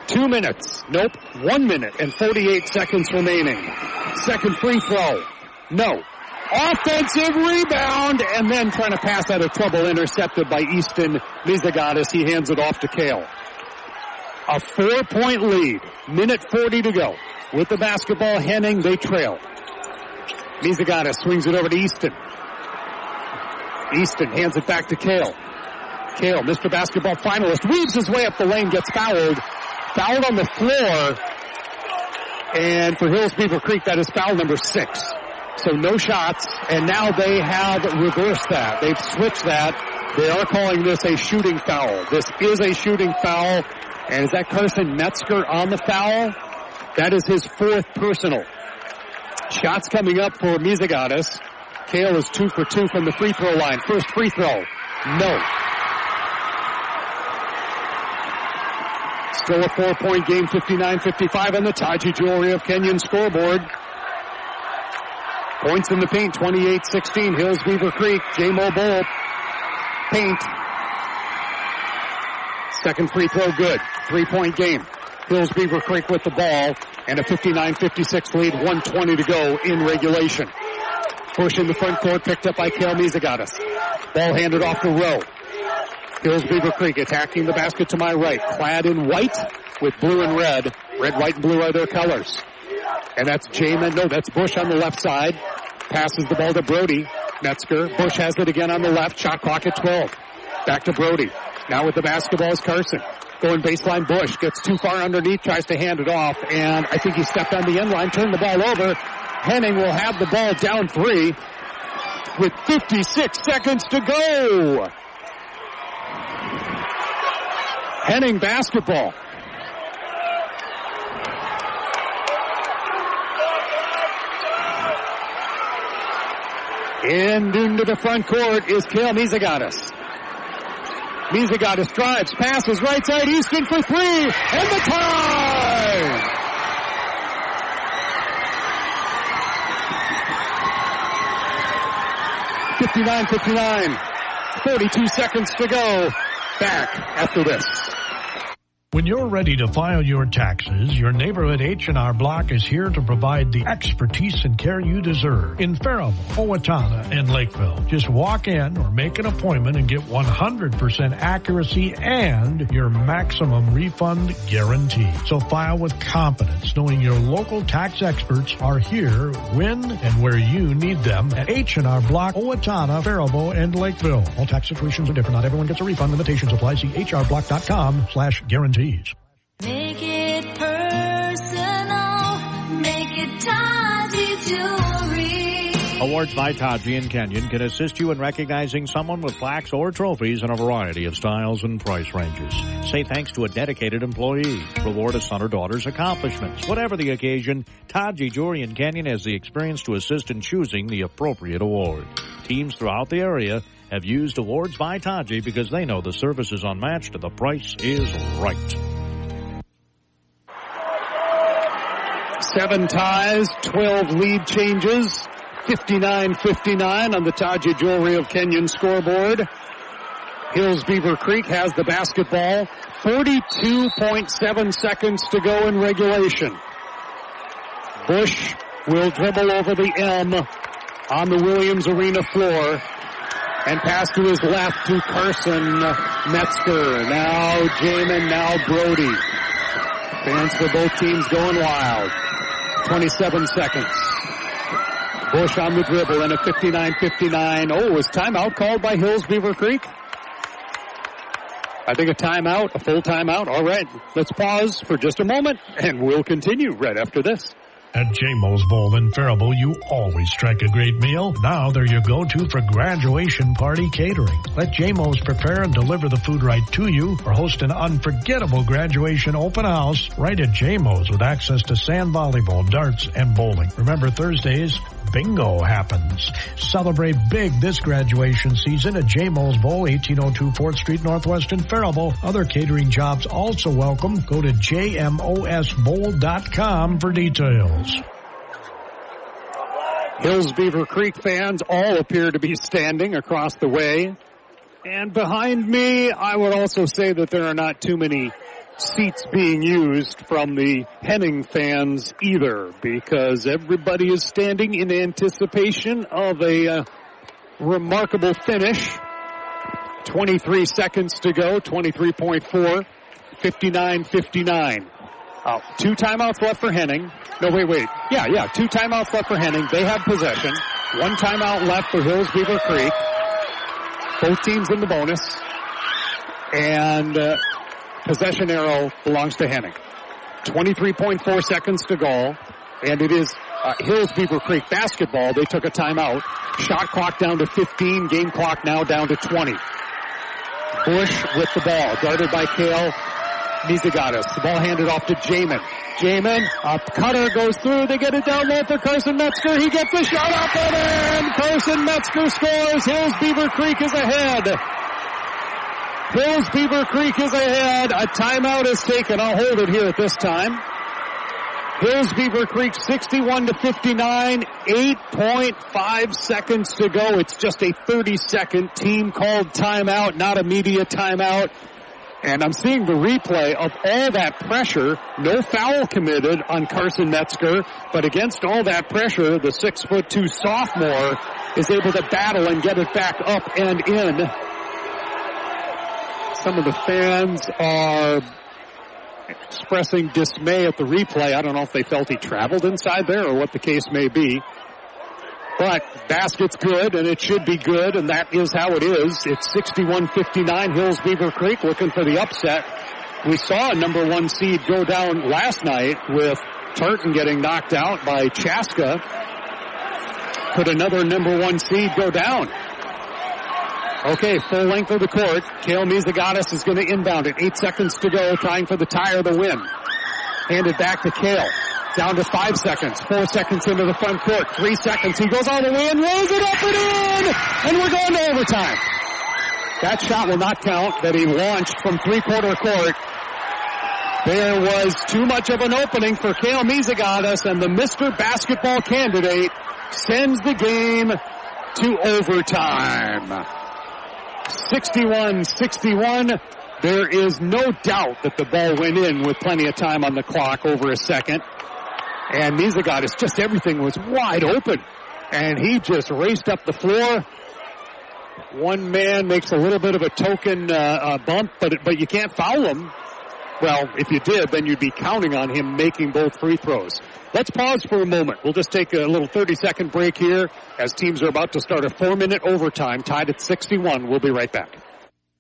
2 minutes. Nope. 1 minute and 48 seconds remaining. Second free throw. No. Offensive rebound, and then trying to pass out of trouble, intercepted by Easton Mizagurtis. He hands it off to Kale. A 4-point lead. Minute 40 to go. With the basketball, Henning, they trail. Mizagurtis swings it over to Easton. Easton hands it back to Kale. Kale, Mr. Basketball finalist, weaves his way up the lane, gets fouled. Fouled on the floor. And for Hills-Beaver Creek, that is foul number 6. So no shots, and now they have reversed that. They've switched that. They are calling this a shooting foul. This is a shooting foul. And is that Carson Metzger on the foul? That is his 4th personal. Shots coming up for Mizagurtis. Kale is 2 for 2 from the free throw line. First free throw. No. Still a 4-point game, 59-55 on the Taji Jewelry of Kenyon scoreboard. Points in the paint, 28-16. Hills-Beaver Creek, J-Mo Bowl. Paint. Second free throw good. 3-point game. Hills-Beaver Creek with the ball. And a 59-56 lead, 1:20 to go in regulation. Push in the front court, picked up by Kale Mizagurtis. Ball handed off to Rowe. Hills-Beaver Creek attacking the basket to my right, clad in white with blue and red. Red, white, and blue are their colors. And that's that's Bush on the left side. Passes the ball to Brody. Metzger. Bush has it again on the left. Shot clock at 12. Back to Brody. Now with the basketball is Carson. Going baseline, Bush gets too far underneath, tries to hand it off, and I think he stepped on the end line, turned the ball over. Henning will have the ball down 3 with 56 seconds to go. Henning basketball. And into the front court is Kale Mizagatis. Mizagatis drives, passes right side, Easton for 3, and the tie! .59, 42 seconds to go. Back after this. When you're ready to file your taxes, your neighborhood H&R Block is here to provide the expertise and care you deserve in Faribault, Owatonna, and Lakeville. Just walk in or make an appointment and get 100% accuracy and your maximum refund guarantee. So file with confidence, knowing your local tax experts are here when and where you need them at H&R Block, Owatonna, Faribault, and Lakeville. All tax situations are different. Not everyone gets a refund. Limitations apply. See hrblock.com/guarantee. Make it personal, make it Taji Jewelry. Awards by Taji and Kenyon can assist you in recognizing someone with plaques or trophies in a variety of styles and price ranges. Say thanks to a dedicated employee. Reward a son or daughter's accomplishments. Whatever the occasion, Taji Jewelry and Kenyon has the experience to assist in choosing the appropriate award. Teams throughout the area have used Awards by Taji because they know the service is unmatched and the price is right. 7 ties, 12 lead changes, 59-59 on the Taji Jewelry of Kenyon scoreboard. Hills-Beaver Creek has the basketball, 42.7 seconds to go in regulation. Bush will dribble over the M on the Williams Arena floor and pass to his left to Carson Metzger. Now Jamin, now Brody. Fans for both teams going wild. 27 seconds. Bush on the dribble and a 59-59. Oh, was timeout called by Hills-Beaver Creek? I think a timeout, a full timeout. All right, let's pause for just a moment, and we'll continue right after this. At J-Mo's Bowl in Faribault, you always strike a great meal. Now they're your go-to for graduation party catering. Let J-Mo's prepare and deliver the food right to you, or host an unforgettable graduation open house right at J-Mo's with access to sand volleyball, darts, and bowling. Remember, Thursdays, bingo happens. Celebrate big this graduation season at J-Mo's Bowl, 1802 4th Street Northwest in Faribault. Other catering jobs also welcome. Go to jmosbowl.com for details. Hills-Beaver Creek fans all appear to be standing across the way. And behind me, I would also say that there are not too many seats being used from the Henning fans either, because everybody is standing in anticipation of a remarkable finish. 23 seconds to go, 23.4, 59-59. 2 timeouts left for Henning. No, wait. Yeah, 2 timeouts left for Henning. They have possession. 1 timeout left for Hills-Beaver Creek. Both teams in the bonus. And possession arrow belongs to Henning. 23.4 seconds to go. And it is Hills-Beaver Creek basketball. They took a timeout. Shot clock down to 15. Game clock now down to 20. Bush with the ball. Guarded by Kale Mizagatis. The ball handed off to Jamin. Jamin, a cutter goes through. They get it down low for Carson Metzger. He gets the shot up and in. Carson Metzger scores. Hills-Beaver Creek is ahead. Hills-Beaver Creek is ahead. A timeout is taken. I'll hold it here at this time. Hills-Beaver Creek 61-59. 8.5 seconds to go. It's just a 30-second team called timeout, not a media timeout. And I'm seeing the replay of all that pressure. No foul committed on Carson Metzger, but against all that pressure, the 6'2" sophomore is able to battle and get it back up and in. Some of the fans are expressing dismay at the replay. I don't know if they felt he traveled inside there or what the case may be. But basket's good, and it should be good, and that is how it is. It's 61-59, Hills-Beaver Creek looking for the upset. We saw a number 1 seed go down last night with Tartan getting knocked out by Chaska. Could another number 1 seed go down? Okay, full length of the court. Kale Mizagatis is going to inbound it. 8 seconds to go, trying for the tie or the win. Handed back to Kale. Down to 5 seconds. 4 seconds into the front court. 3 seconds. He goes all the way and rolls it up and in! And we're going to overtime. That shot will not count that he launched from three-quarter court. There was too much of an opening for Kale Mizagatis, and the Mr. Basketball candidate sends the game to overtime. 61-61. There is no doubt that the ball went in with plenty of time on the clock, over a second. And Mizagatis, just everything was wide open. And he just raced up the floor. One man makes a little bit of a token bump, but you can't foul him. Well, if you did, then you'd be counting on him making both free throws. Let's pause for a moment. We'll just take a little 30-second break here as teams are about to start a 4-minute overtime, tied at 61. We'll be right back.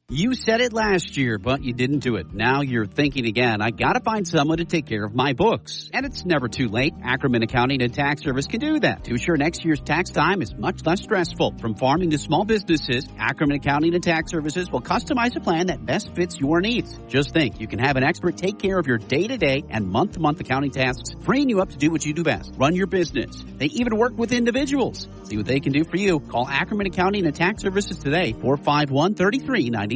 You said it last year, but you didn't do it. Now you're thinking again, I gotta find someone to take care of my books. And it's never too late. Ackerman Accounting and Tax Service can do that. To ensure next year's tax time is much less stressful. From farming to small businesses, Ackerman Accounting and Tax Services will customize a plan that best fits your needs. Just think, you can have an expert take care of your day-to-day and month-to-month accounting tasks, freeing you up to do what you do best. Run your business. They even work with individuals. See what they can do for you. Call Ackerman Accounting and Tax Services today, 451-3399.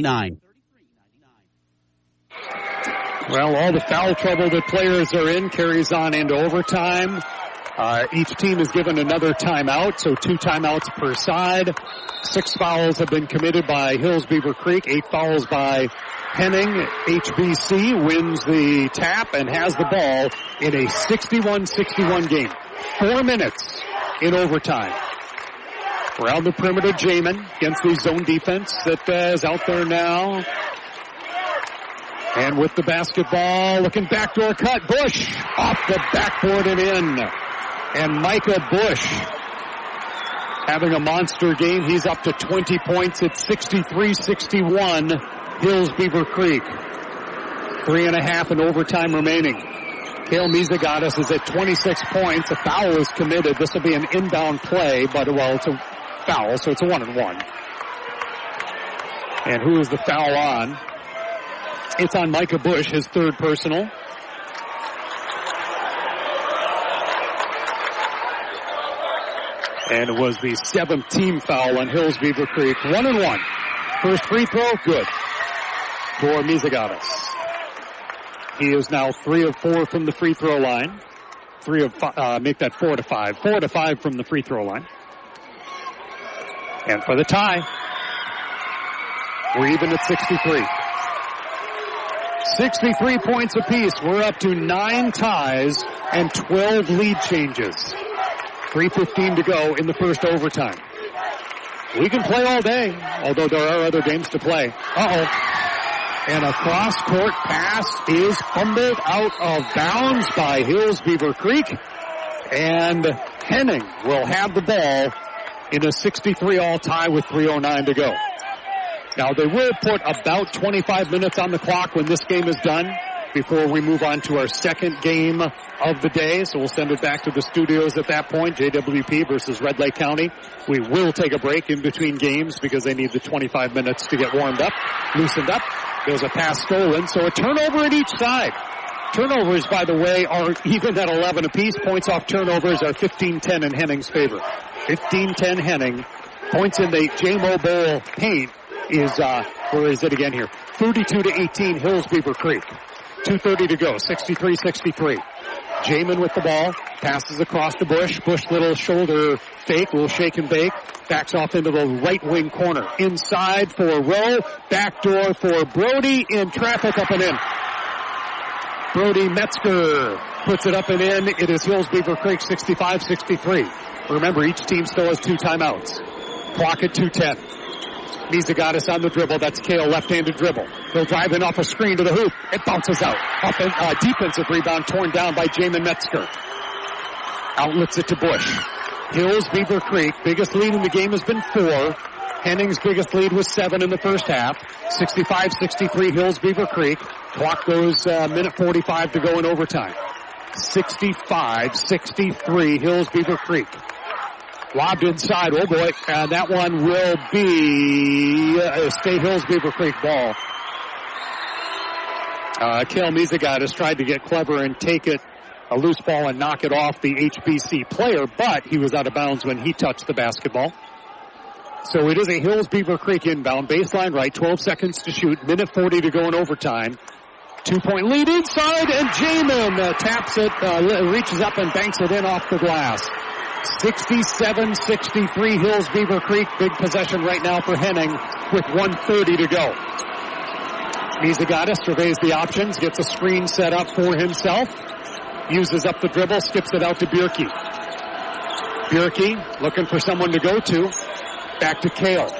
Well, all the foul trouble that players are in carries on into overtime. Each team is given another timeout, so 2 timeouts per side. 6 fouls have been committed by Hills-Beaver Creek, 8 fouls by Henning. HBC wins the tap and has the ball in a 61-61 game. 4 minutes in overtime. Around the perimeter, Jamin against the zone defense that is out there now. And with the basketball, looking backdoor cut, Bush off the backboard and in. And Micah Bush having a monster game. He's up to 20 points at 63-61, Hills-Beaver Creek. 3.5 in overtime remaining. Kale Mizagatis is at 26 points. A foul is committed. This will be an inbound play, but, well, it's a foul, so it's a 1-and-1. And who is the foul on? It's on Micah Bush, his 3rd personal. And it was the 7th team foul on Hills-Beaver Creek. 1-and-1. First free throw, good for Mizagatis. He is now 3 of 4 from the free throw line. 3 of 5, make that 4 to 5. 4 to 5 from the free throw line. And for the tie, we're even at 63. 63 points apiece. We're up to 9 ties and 12 lead changes. 3:15 to go in the first overtime. We can play all day, although there are other games to play. And a cross-court pass is fumbled out of bounds by Hills-Beaver Creek. And Henning will have the ball in a 63-all tie with 3:09 to go. Now, they will put about 25 minutes on the clock when this game is done before we move on to our second game of the day. So we'll send it back to the studios at that point, JWP versus Red Lake County. We will take a break in between games because they need the 25 minutes to get warmed up, loosened up. There's a pass stolen, so a turnover at each side. Turnovers, by the way, are even at 11 apiece. Points off turnovers are 15-10 in Henning's favor. 15-10 Henning. Points in the JMO Bowl paint is, where is it again here? 32-18 Hills-Beaver Creek. 2:30 to go, 63-63. Jamin with the ball, passes across to Bush. Bush little shoulder fake, little shake and bake. Backs off into the right wing corner. Inside for Rowe, backdoor for Brody, in traffic, up and in. Brody Metzger puts it up and in. It is Hills-Beaver Creek 65-63. Remember, each team still has 2 timeouts. Clock at 2:10. Mizagatis on the dribble. That's Kale, left-handed dribble. He'll drive in off a screen to the hoop. It bounces out. Defensive rebound torn down by Jamin Metzger. Outlets it to Bush. Hills-Beaver Creek. Biggest lead in the game has been 4. Henning's biggest lead was 7 in the first half. 65-63 Hills-Beaver Creek. Clock goes minute 45 to go in overtime. 65-63 Hills-Beaver Creek. Lobbed inside. Oh boy. And that one will be a State Hills-Beaver Creek ball. Kale Mizagatis tried to get clever and take it, a loose ball, and knock it off the HBC player, but he was out of bounds when he touched the basketball. So it is a Hills-Beaver Creek inbound. Baseline right. 12 seconds to shoot. Minute 40 to go in overtime. 2-point lead inside, and Jamin taps it, reaches up and banks it in off the glass. 67-63 Hills-Beaver Creek. Big possession right now for Henning with 1:30 to go. Mizagatis surveys the options, gets a screen set up for himself, uses up the dribble, skips it out to Bierke. Bierke looking for someone to go to. Back to Kale.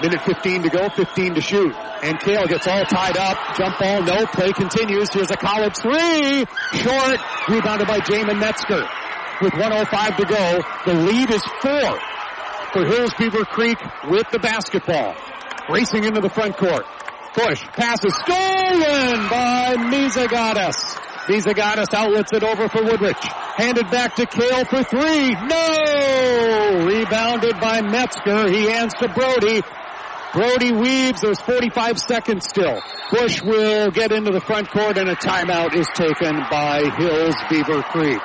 Minute 15 to go, 15 to shoot. And Kale gets all tied up. Jump ball, no. Play continues. Here's a college three. Short. Rebounded by Jamin Metzger. With 1:05 to go, the lead is 4 for Hills-Beaver Creek with the basketball. Racing into the front court. Bush passes stolen by Mizagatis. Mizagatis outlets it over for Woodrich. Handed back to Kale for 3. No! Rebounded by Metzger. He hands to Brody. Brody weaves. There's 45 seconds still. Bush will get into the front court, and a timeout is taken by Hills-Beaver Creek.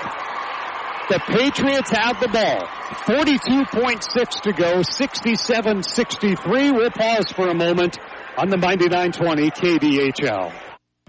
The Patriots have the ball. 42.6 to go. 67-63. We'll pause for a moment on the 99.20 KBHL.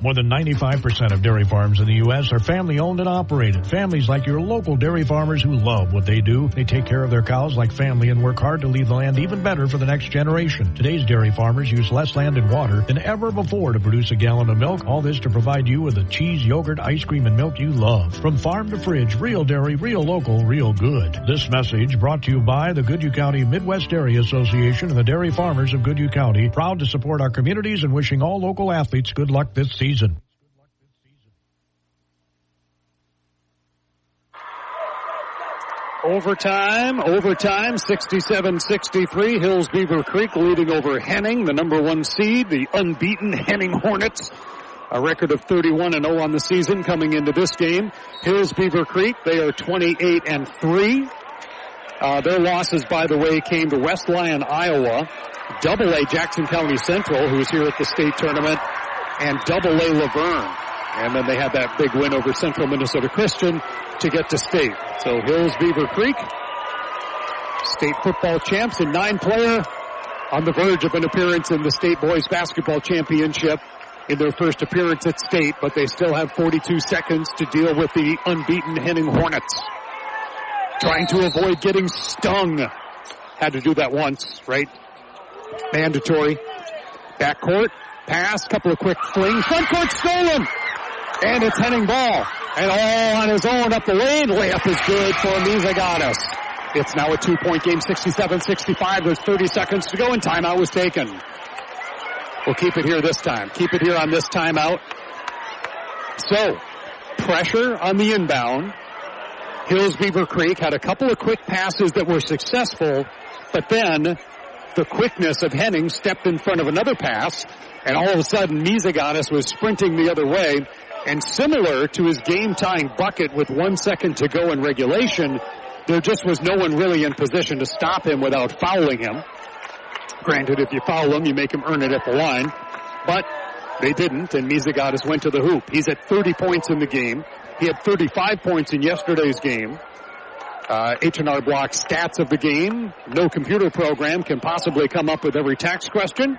More than 95% of dairy farms in the U.S. are family-owned and operated. Families like your local dairy farmers who love what they do. They take care of their cows like family and work hard to leave the land even better for the next generation. Today's dairy farmers use less land and water than ever before to produce a gallon of milk. All this to provide you with the cheese, yogurt, ice cream, and milk you love. From farm to fridge, real dairy, real local, real good. This message brought to you by the Goodhue County Midwest Dairy Association and the dairy farmers of Goodhue County, proud to support our communities and wishing all local athletes good luck this season. Overtime, 67-63. Hills-Beaver Creek leading over Henning, the number 1 seed, the unbeaten Henning Hornets. A record of 31-0 on the season coming into this game. Hills-Beaver Creek, they are 28-3. Their losses, by the way, came to West Lyon, Iowa, AA Jackson County Central, who's here at the state tournament, and AA Laverne. And then they had that big win over Central Minnesota Christian to get to state. So Hills-Beaver Creek, state football champs, and 9-player on the verge of an appearance in the state boys basketball championship in their first appearance at state, but they still have 42 seconds to deal with the unbeaten Henning Hornets. Trying to avoid getting stung. Had to do that once, right? Mandatory. Backcourt, pass, couple of quick flings. Front court stolen! And it's Henning ball. And all on his own up the lane. Layup is good for Mizagatis. It's now a 2-point game, 67-65. There's 30 seconds to go, and timeout was taken. We'll keep it here this time. Keep it here on this timeout. So, pressure on the inbound. Hills-Beaver Creek had a couple of quick passes that were successful, but then the quickness of Henning stepped in front of another pass, and all of a sudden Mizagatis was sprinting the other way. And similar to his game-tying bucket with 1 second to go in regulation, there just was no one really in position to stop him without fouling him. Granted, if you foul him, you make him earn it at the line. But they didn't, and Mizagatis went to the hoop. He's at 30 points in the game. He had 35 points in yesterday's game. H&R Block stats of the game. No computer program can possibly come up with every tax question.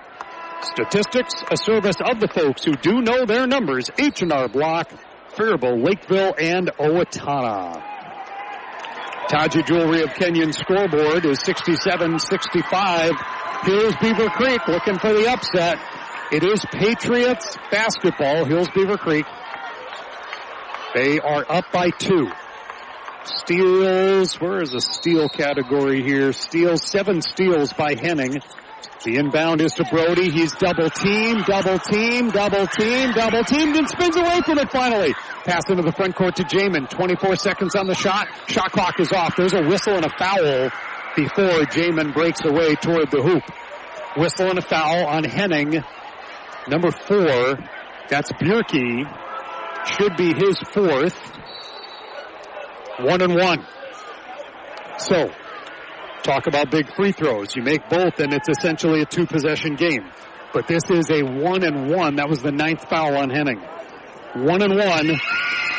Statistics, a service of the folks who do know their numbers. H&R Block, Faribault, Lakeville, and Owatonna. Taji Jewelry of Kenyon scoreboard is 67-65. Hills-Beaver Creek looking for the upset. It is Patriots basketball, Hills-Beaver Creek. They are up by 2. Steals, where is the steal category here? Steals, 7 steals by Henning. The inbound is to Brody. He's double-teamed, and spins away from it finally. Pass into the front court to Jamin. 24 seconds on the shot. Shot clock is off. There's a whistle and a foul before Jamin breaks away toward the hoop. Whistle and a foul on Henning. Number 4, that's Bierke. Should be his 4th. 1-1. So, talk about big free throws. You make both and it's essentially a 2-possession game. But this is a 1-1. That was the 9th foul on Henning. 1-1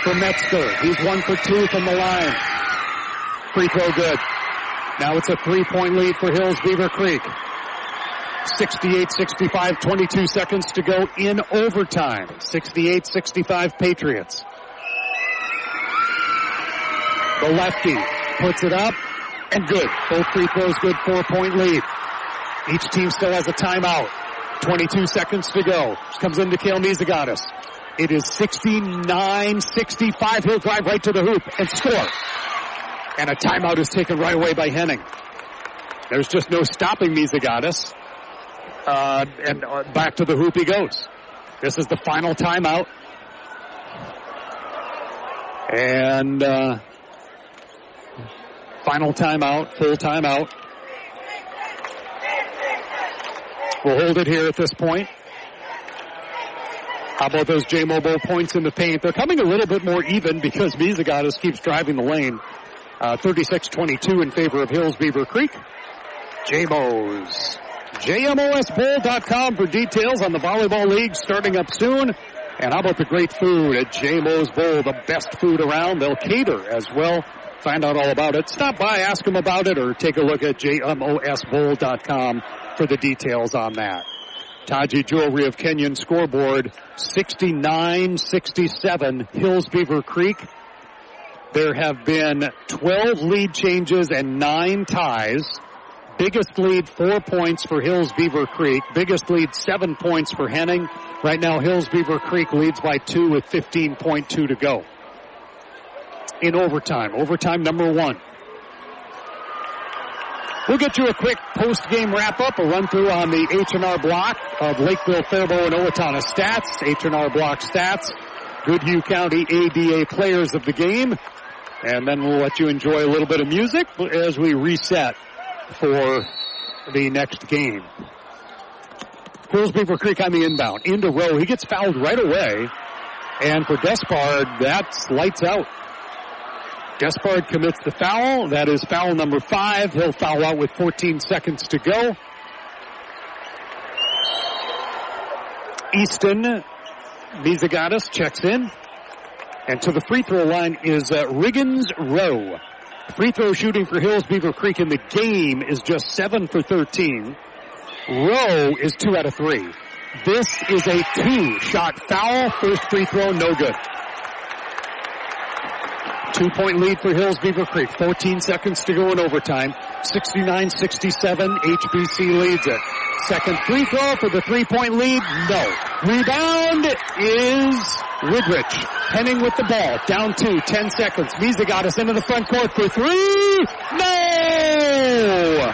for Metzger. He's 1 for 2 from the line. Free throw good. Now it's a 3-point lead for Hills-Beaver Creek. 68-65, 22 seconds to go in overtime. 68-65 Patriots. The lefty puts it up and good. Both free throws good, 4-point lead. Each team still has a timeout. 22 seconds to go. Comes into Kale Mizagatis. It is 69-65. He'll drive right to the hoop and score. And a timeout is taken right away by Henning. There's just no stopping Mizagatis. And back to the hoop he goes. This is the final timeout. And final timeout, full timeout. We'll hold it here at this point. How about those J-Mobile points in the paint? They're coming a little bit more even because Mizagatis keeps driving the lane. 36-22 in favor of Hills-Beaver Creek. J-Mos. JMOSBowl.com for details on the volleyball league starting up soon. And how about the great food at J-Mo's Bowl, the best food around. They'll cater as well. Find out all about it. Stop by, ask them about it, or take a look at JMOSBowl.com for the details on that. Taji Jewelry of Kenyon scoreboard, 69-67, Hills-Beaver Creek. There have been 12 lead changes and 9 ties. Biggest lead, 4 points for Hills-Beaver Creek. Biggest lead, 7 points for Henning. Right now, Hills-Beaver Creek leads by 2 with 15.2 to go. In overtime. Overtime number 1. We'll get you a quick post-game wrap-up, a run-through on the H&R block of Lakeville, Faribault, and Owatonna stats. H&R block stats, Goodhue County ADA players of the game. And then we'll let you enjoy a little bit of music as we reset for the next game. Hills-Beaver Creek on the inbound. Into Rowe. He gets fouled right away. And for Despard, that's lights out. Despard commits the foul. That is foul number 5. He'll foul out with 14 seconds to go. Easton Mizagatis checks in. And to the free throw line is Riggins Rowe. Free throw shooting for Hills-Beaver Creek in the game is just 7 for 13. Rowe is 2 out of 3. This is a 2-shot foul. First free throw, no good. 2-point lead for Hills-Beaver Creek. 14 seconds to go in overtime. 69-67. HBC leads it. Second free throw for the 3-point lead. No. Rebound is Woodrich. Henning with the ball. Down 2. 10 seconds. Mizagatis into the front court for 3. No!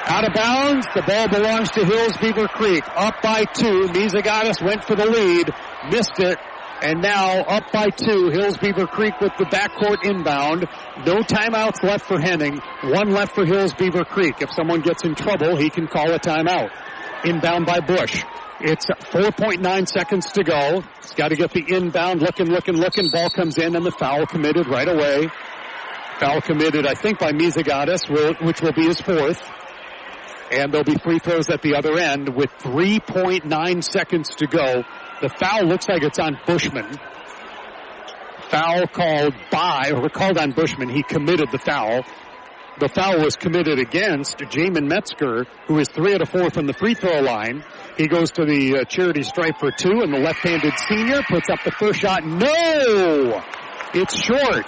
Out of bounds. The ball belongs to Hills-Beaver Creek. Up by 2. Mizagatis went for the lead. Missed it. And now up by 2, Hills-Beaver Creek with the backcourt inbound. No timeouts left for Henning. 1 left for Hills-Beaver Creek. If someone gets in trouble, he can call a timeout. Inbound by Bush. It's 4.9 seconds to go. He's got to get the inbound. Looking. Ball comes in and the foul committed right away. Foul committed, I think, by Mizagatis, which will be his 4th. And there'll be free throws at the other end with 3.9 seconds to go. The foul looks like it's on Bushman. Foul called on Bushman. He committed the foul. The foul was committed against Jamin Metzger, who is 3 out of 4 from the free throw line. He goes to the charity stripe for 2, and the left-handed senior puts up the first shot. No! It's short.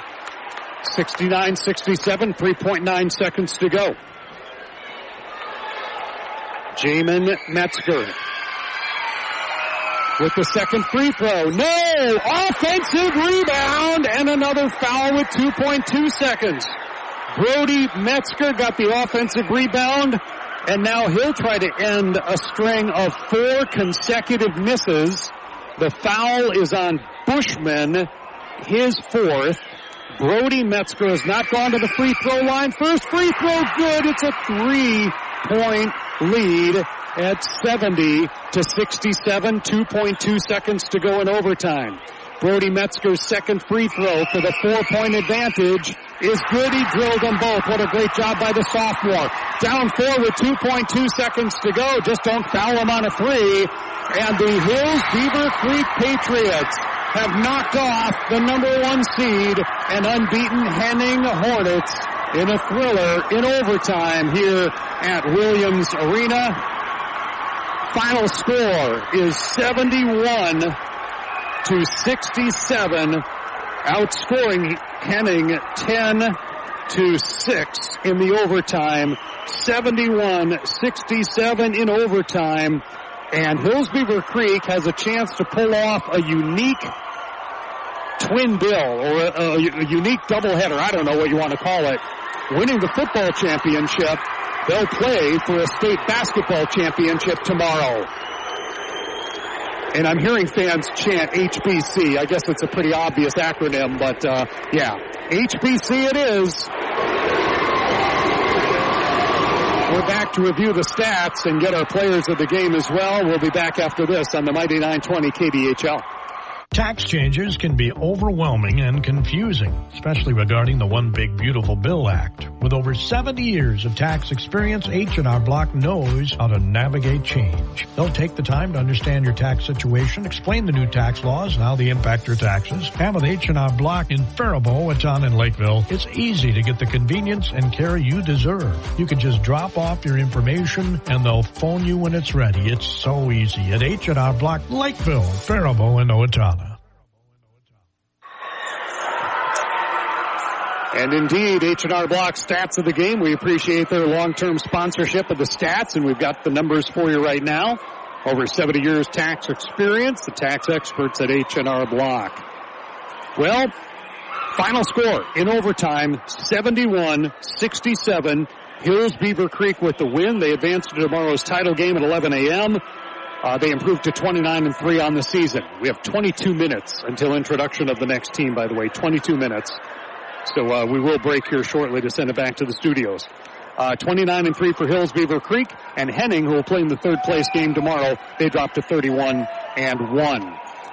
69-67, 3.9 seconds to go. Jamin Metzger with the second free throw. No! Offensive rebound and another foul with 2.2 seconds. Brody Metzger got the offensive rebound, And now he'll try to end a string of 4 consecutive misses. The foul is on Bushman, his 4th. Brody Metzger has not gone to the free throw line. First free throw, good. It's a 3-point lead at 70-67. 2.2 seconds to go in overtime. Brody Metzger's second free throw for the 4-point advantage is good. He drilled them both. What a great job by the sophomore. Down 4 with 2.2 seconds to go. Just don't foul him on a 3. And the Hills-Beaver Creek Patriots have knocked off the number 1 seed and unbeaten Henning Hornets in a thriller in overtime here at Williams Arena. Final score is 71-67, outscoring Henning 10-6 in the overtime. 71-67 in overtime. And Hills-Beaver Creek has a chance to pull off a unique twin bill or a unique doubleheader. I don't know what you want to call it. Winning the football championship, they'll play for a state basketball championship tomorrow. And I'm hearing fans chant HBC. I guess it's a pretty obvious acronym, but yeah, HBC it is. We're back to review the stats and get our players of the game as well. We'll be back after this on the Mighty 920 KDHL. Tax changes can be overwhelming and confusing, especially regarding the One Big Beautiful Bill Act. With over 70 years of tax experience, H&R Block knows how to navigate change. They'll take the time to understand your tax situation, explain the new tax laws and how they impact your taxes. And with H&R Block in Faribault, Waton, and Lakeville, it's easy to get the convenience and care you deserve. You can just drop off your information and they'll phone you when it's ready. It's so easy at H&R Block, Lakeville, Faribault, and Owatonna. And indeed, H&R Block Stats of the Game. We appreciate their long-term sponsorship of the stats, and we've got the numbers for you right now. Over 70 years tax experience, the tax experts at H&R Block. Well, final score in overtime, 71-67. Hills-Beaver Creek with the win. They advance to tomorrow's title game at 11 a.m. They improved to 29-3 on the season. We have 22 minutes until introduction of the next team, by the way, 22 minutes. So we will break here shortly to send it back to the studios. 29-3 for Hills-Beaver Creek, and Henning, who will play in the third place game tomorrow, they dropped to 31-1.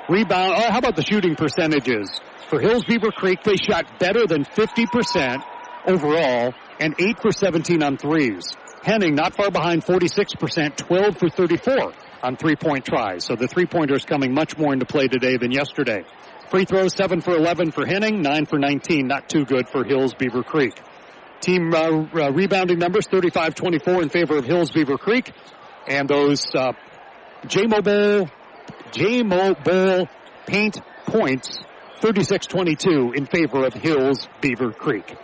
Rebound. Oh, how about the shooting percentages? For Hills-Beaver Creek, they shot better than 50% overall, and 8 for 17 on threes. Henning, not far behind, 46%, 12 for 34 on three-point tries. So the three-pointers coming much more into play today than yesterday. Free throws, 7 for 11 for Henning, 9 for 19. Not too good for Hills-Beaver Creek. Team rebounding numbers, 35-24 in favor of Hills-Beaver Creek. And those J-Mobile paint points, 36-22 in favor of Hills-Beaver Creek. A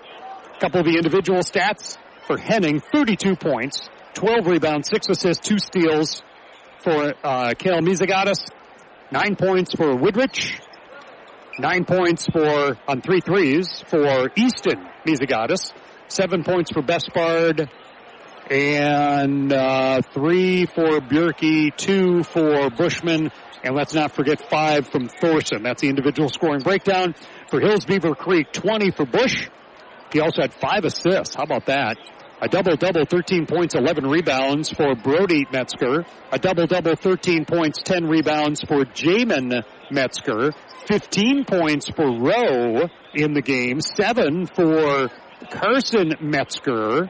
couple of the individual stats for Henning, 32 points, 12 rebounds, 6 assists, 2 steals for Kale Mizigatis, 9 points for Woodrich, 9 points on 3 threes for Easton Mizigatis, 7 points for Bespard, and 3 for Bjerke, 2 for Bushman, and let's not forget 5 from Thorson. That's the individual scoring breakdown. For Hills-Beaver Creek, 20 for Bush. He also had 5 assists. How about that? A double-double, 13 points, 11 rebounds for Brody Metzger. A double-double, 13 points, 10 rebounds for Jamin Metzger. 15 points for Rowe in the game. 7 for Carson Metzger.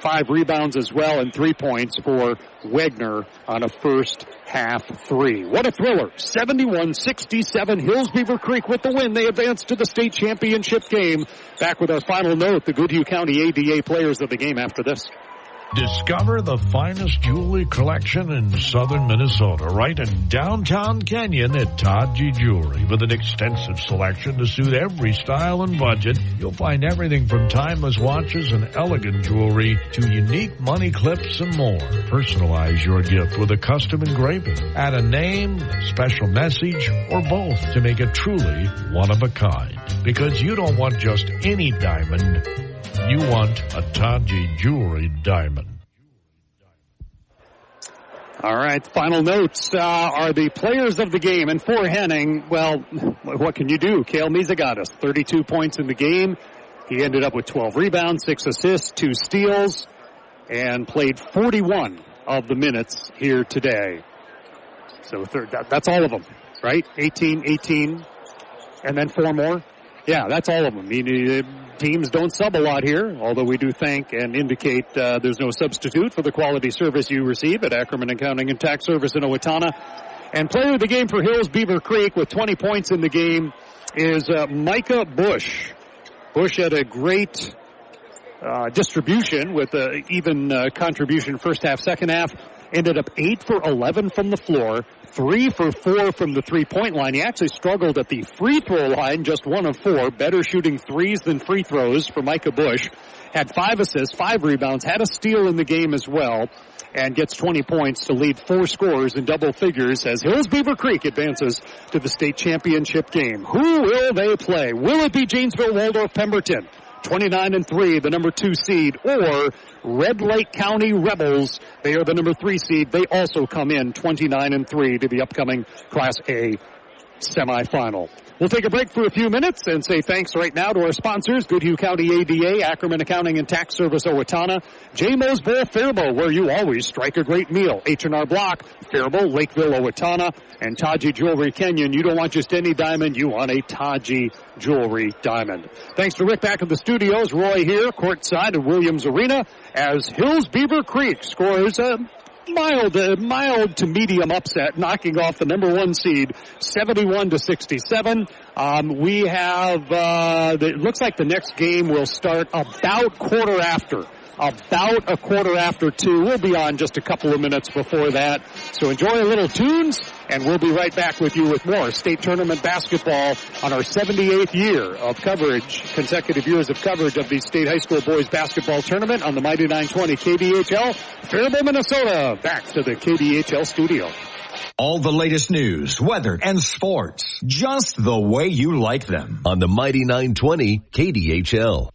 5 rebounds as well, and 3 points for Wegner on a first half 3. What a thriller. 71-67. Hills-Beaver Creek with the win. They advance to the state championship game. Back with our final note, the Goodhue County ADA players of the game after this. Discover the finest jewelry collection in southern Minnesota, right in downtown Canyon at Todd G. Jewelry. With an extensive selection to suit every style and budget, you'll find everything from timeless watches and elegant jewelry to unique money clips and more. Personalize your gift with a custom engraving. Add a name, a special message, or both to make it truly one of a kind. Because you don't want just any diamond. You want a Todd G. Jewelry diamond. All right, final notes are the players of the game. And for Henning, well, what can you do? Cale Mizagatis, 32 points in the game. He ended up with 12 rebounds, 6 assists, 2 steals, and played 41 of the minutes here today. So that's all of them, right? 18, and then 4 more. Yeah, that's all of them. Teams don't sub a lot here, although we do thank and indicate there's no substitute for the quality service you receive at Ackerman Accounting and Tax Service in Owatonna. And player of the game for Hills-Beaver Creek with 20 points in the game is Micah Bush. Bush had a great distribution with an even contribution first half, second half. Ended up 8 for 11 from the floor, 3 for 4 from the three-point line. He actually struggled at the free throw line, just 1 of 4. Better shooting threes than free throws for Micah Bush. Had 5 assists, 5 rebounds, had a steal in the game as well, and gets 20 points to lead 4 scorers in double figures as Hills-Beaver Creek advances to the state championship game. Who will they play? Will it be Janesville, Waldorf, Pemberton, 29-3, the number 2 seed, or Red Lake County Rebels? They are the number 3 seed. They also come in 29-3 to the upcoming Class A semifinal. We'll take a break for a few minutes and say thanks right now to our sponsors, Goodhue County ADA, Ackerman Accounting and Tax Service Owatonna, J-Mo's Bowl Faribault, where you always strike a great meal, H&R Block, Faribault, Lakeville, Owatonna, and Taji Jewelry Kenyon. You don't want just any diamond, you want a Taji Jewelry diamond. Thanks to Rick back in the studios, Roy here, courtside at Williams Arena, as Hills-Beaver Creek scores a mild to medium upset, knocking off the number 1 seed, 71-67. We have, it looks like the next game will start about a quarter after 2. We'll be on just a couple of minutes before that. So enjoy a little tunes, and we'll be right back with you with more state tournament basketball on our 78th year of coverage, consecutive years of coverage of the state high school boys basketball tournament on the Mighty 920 KBHL, Faribault, Minnesota. Back to the KBHL studio. All the latest news, weather, and sports, just the way you like them on the Mighty 920 KDHL.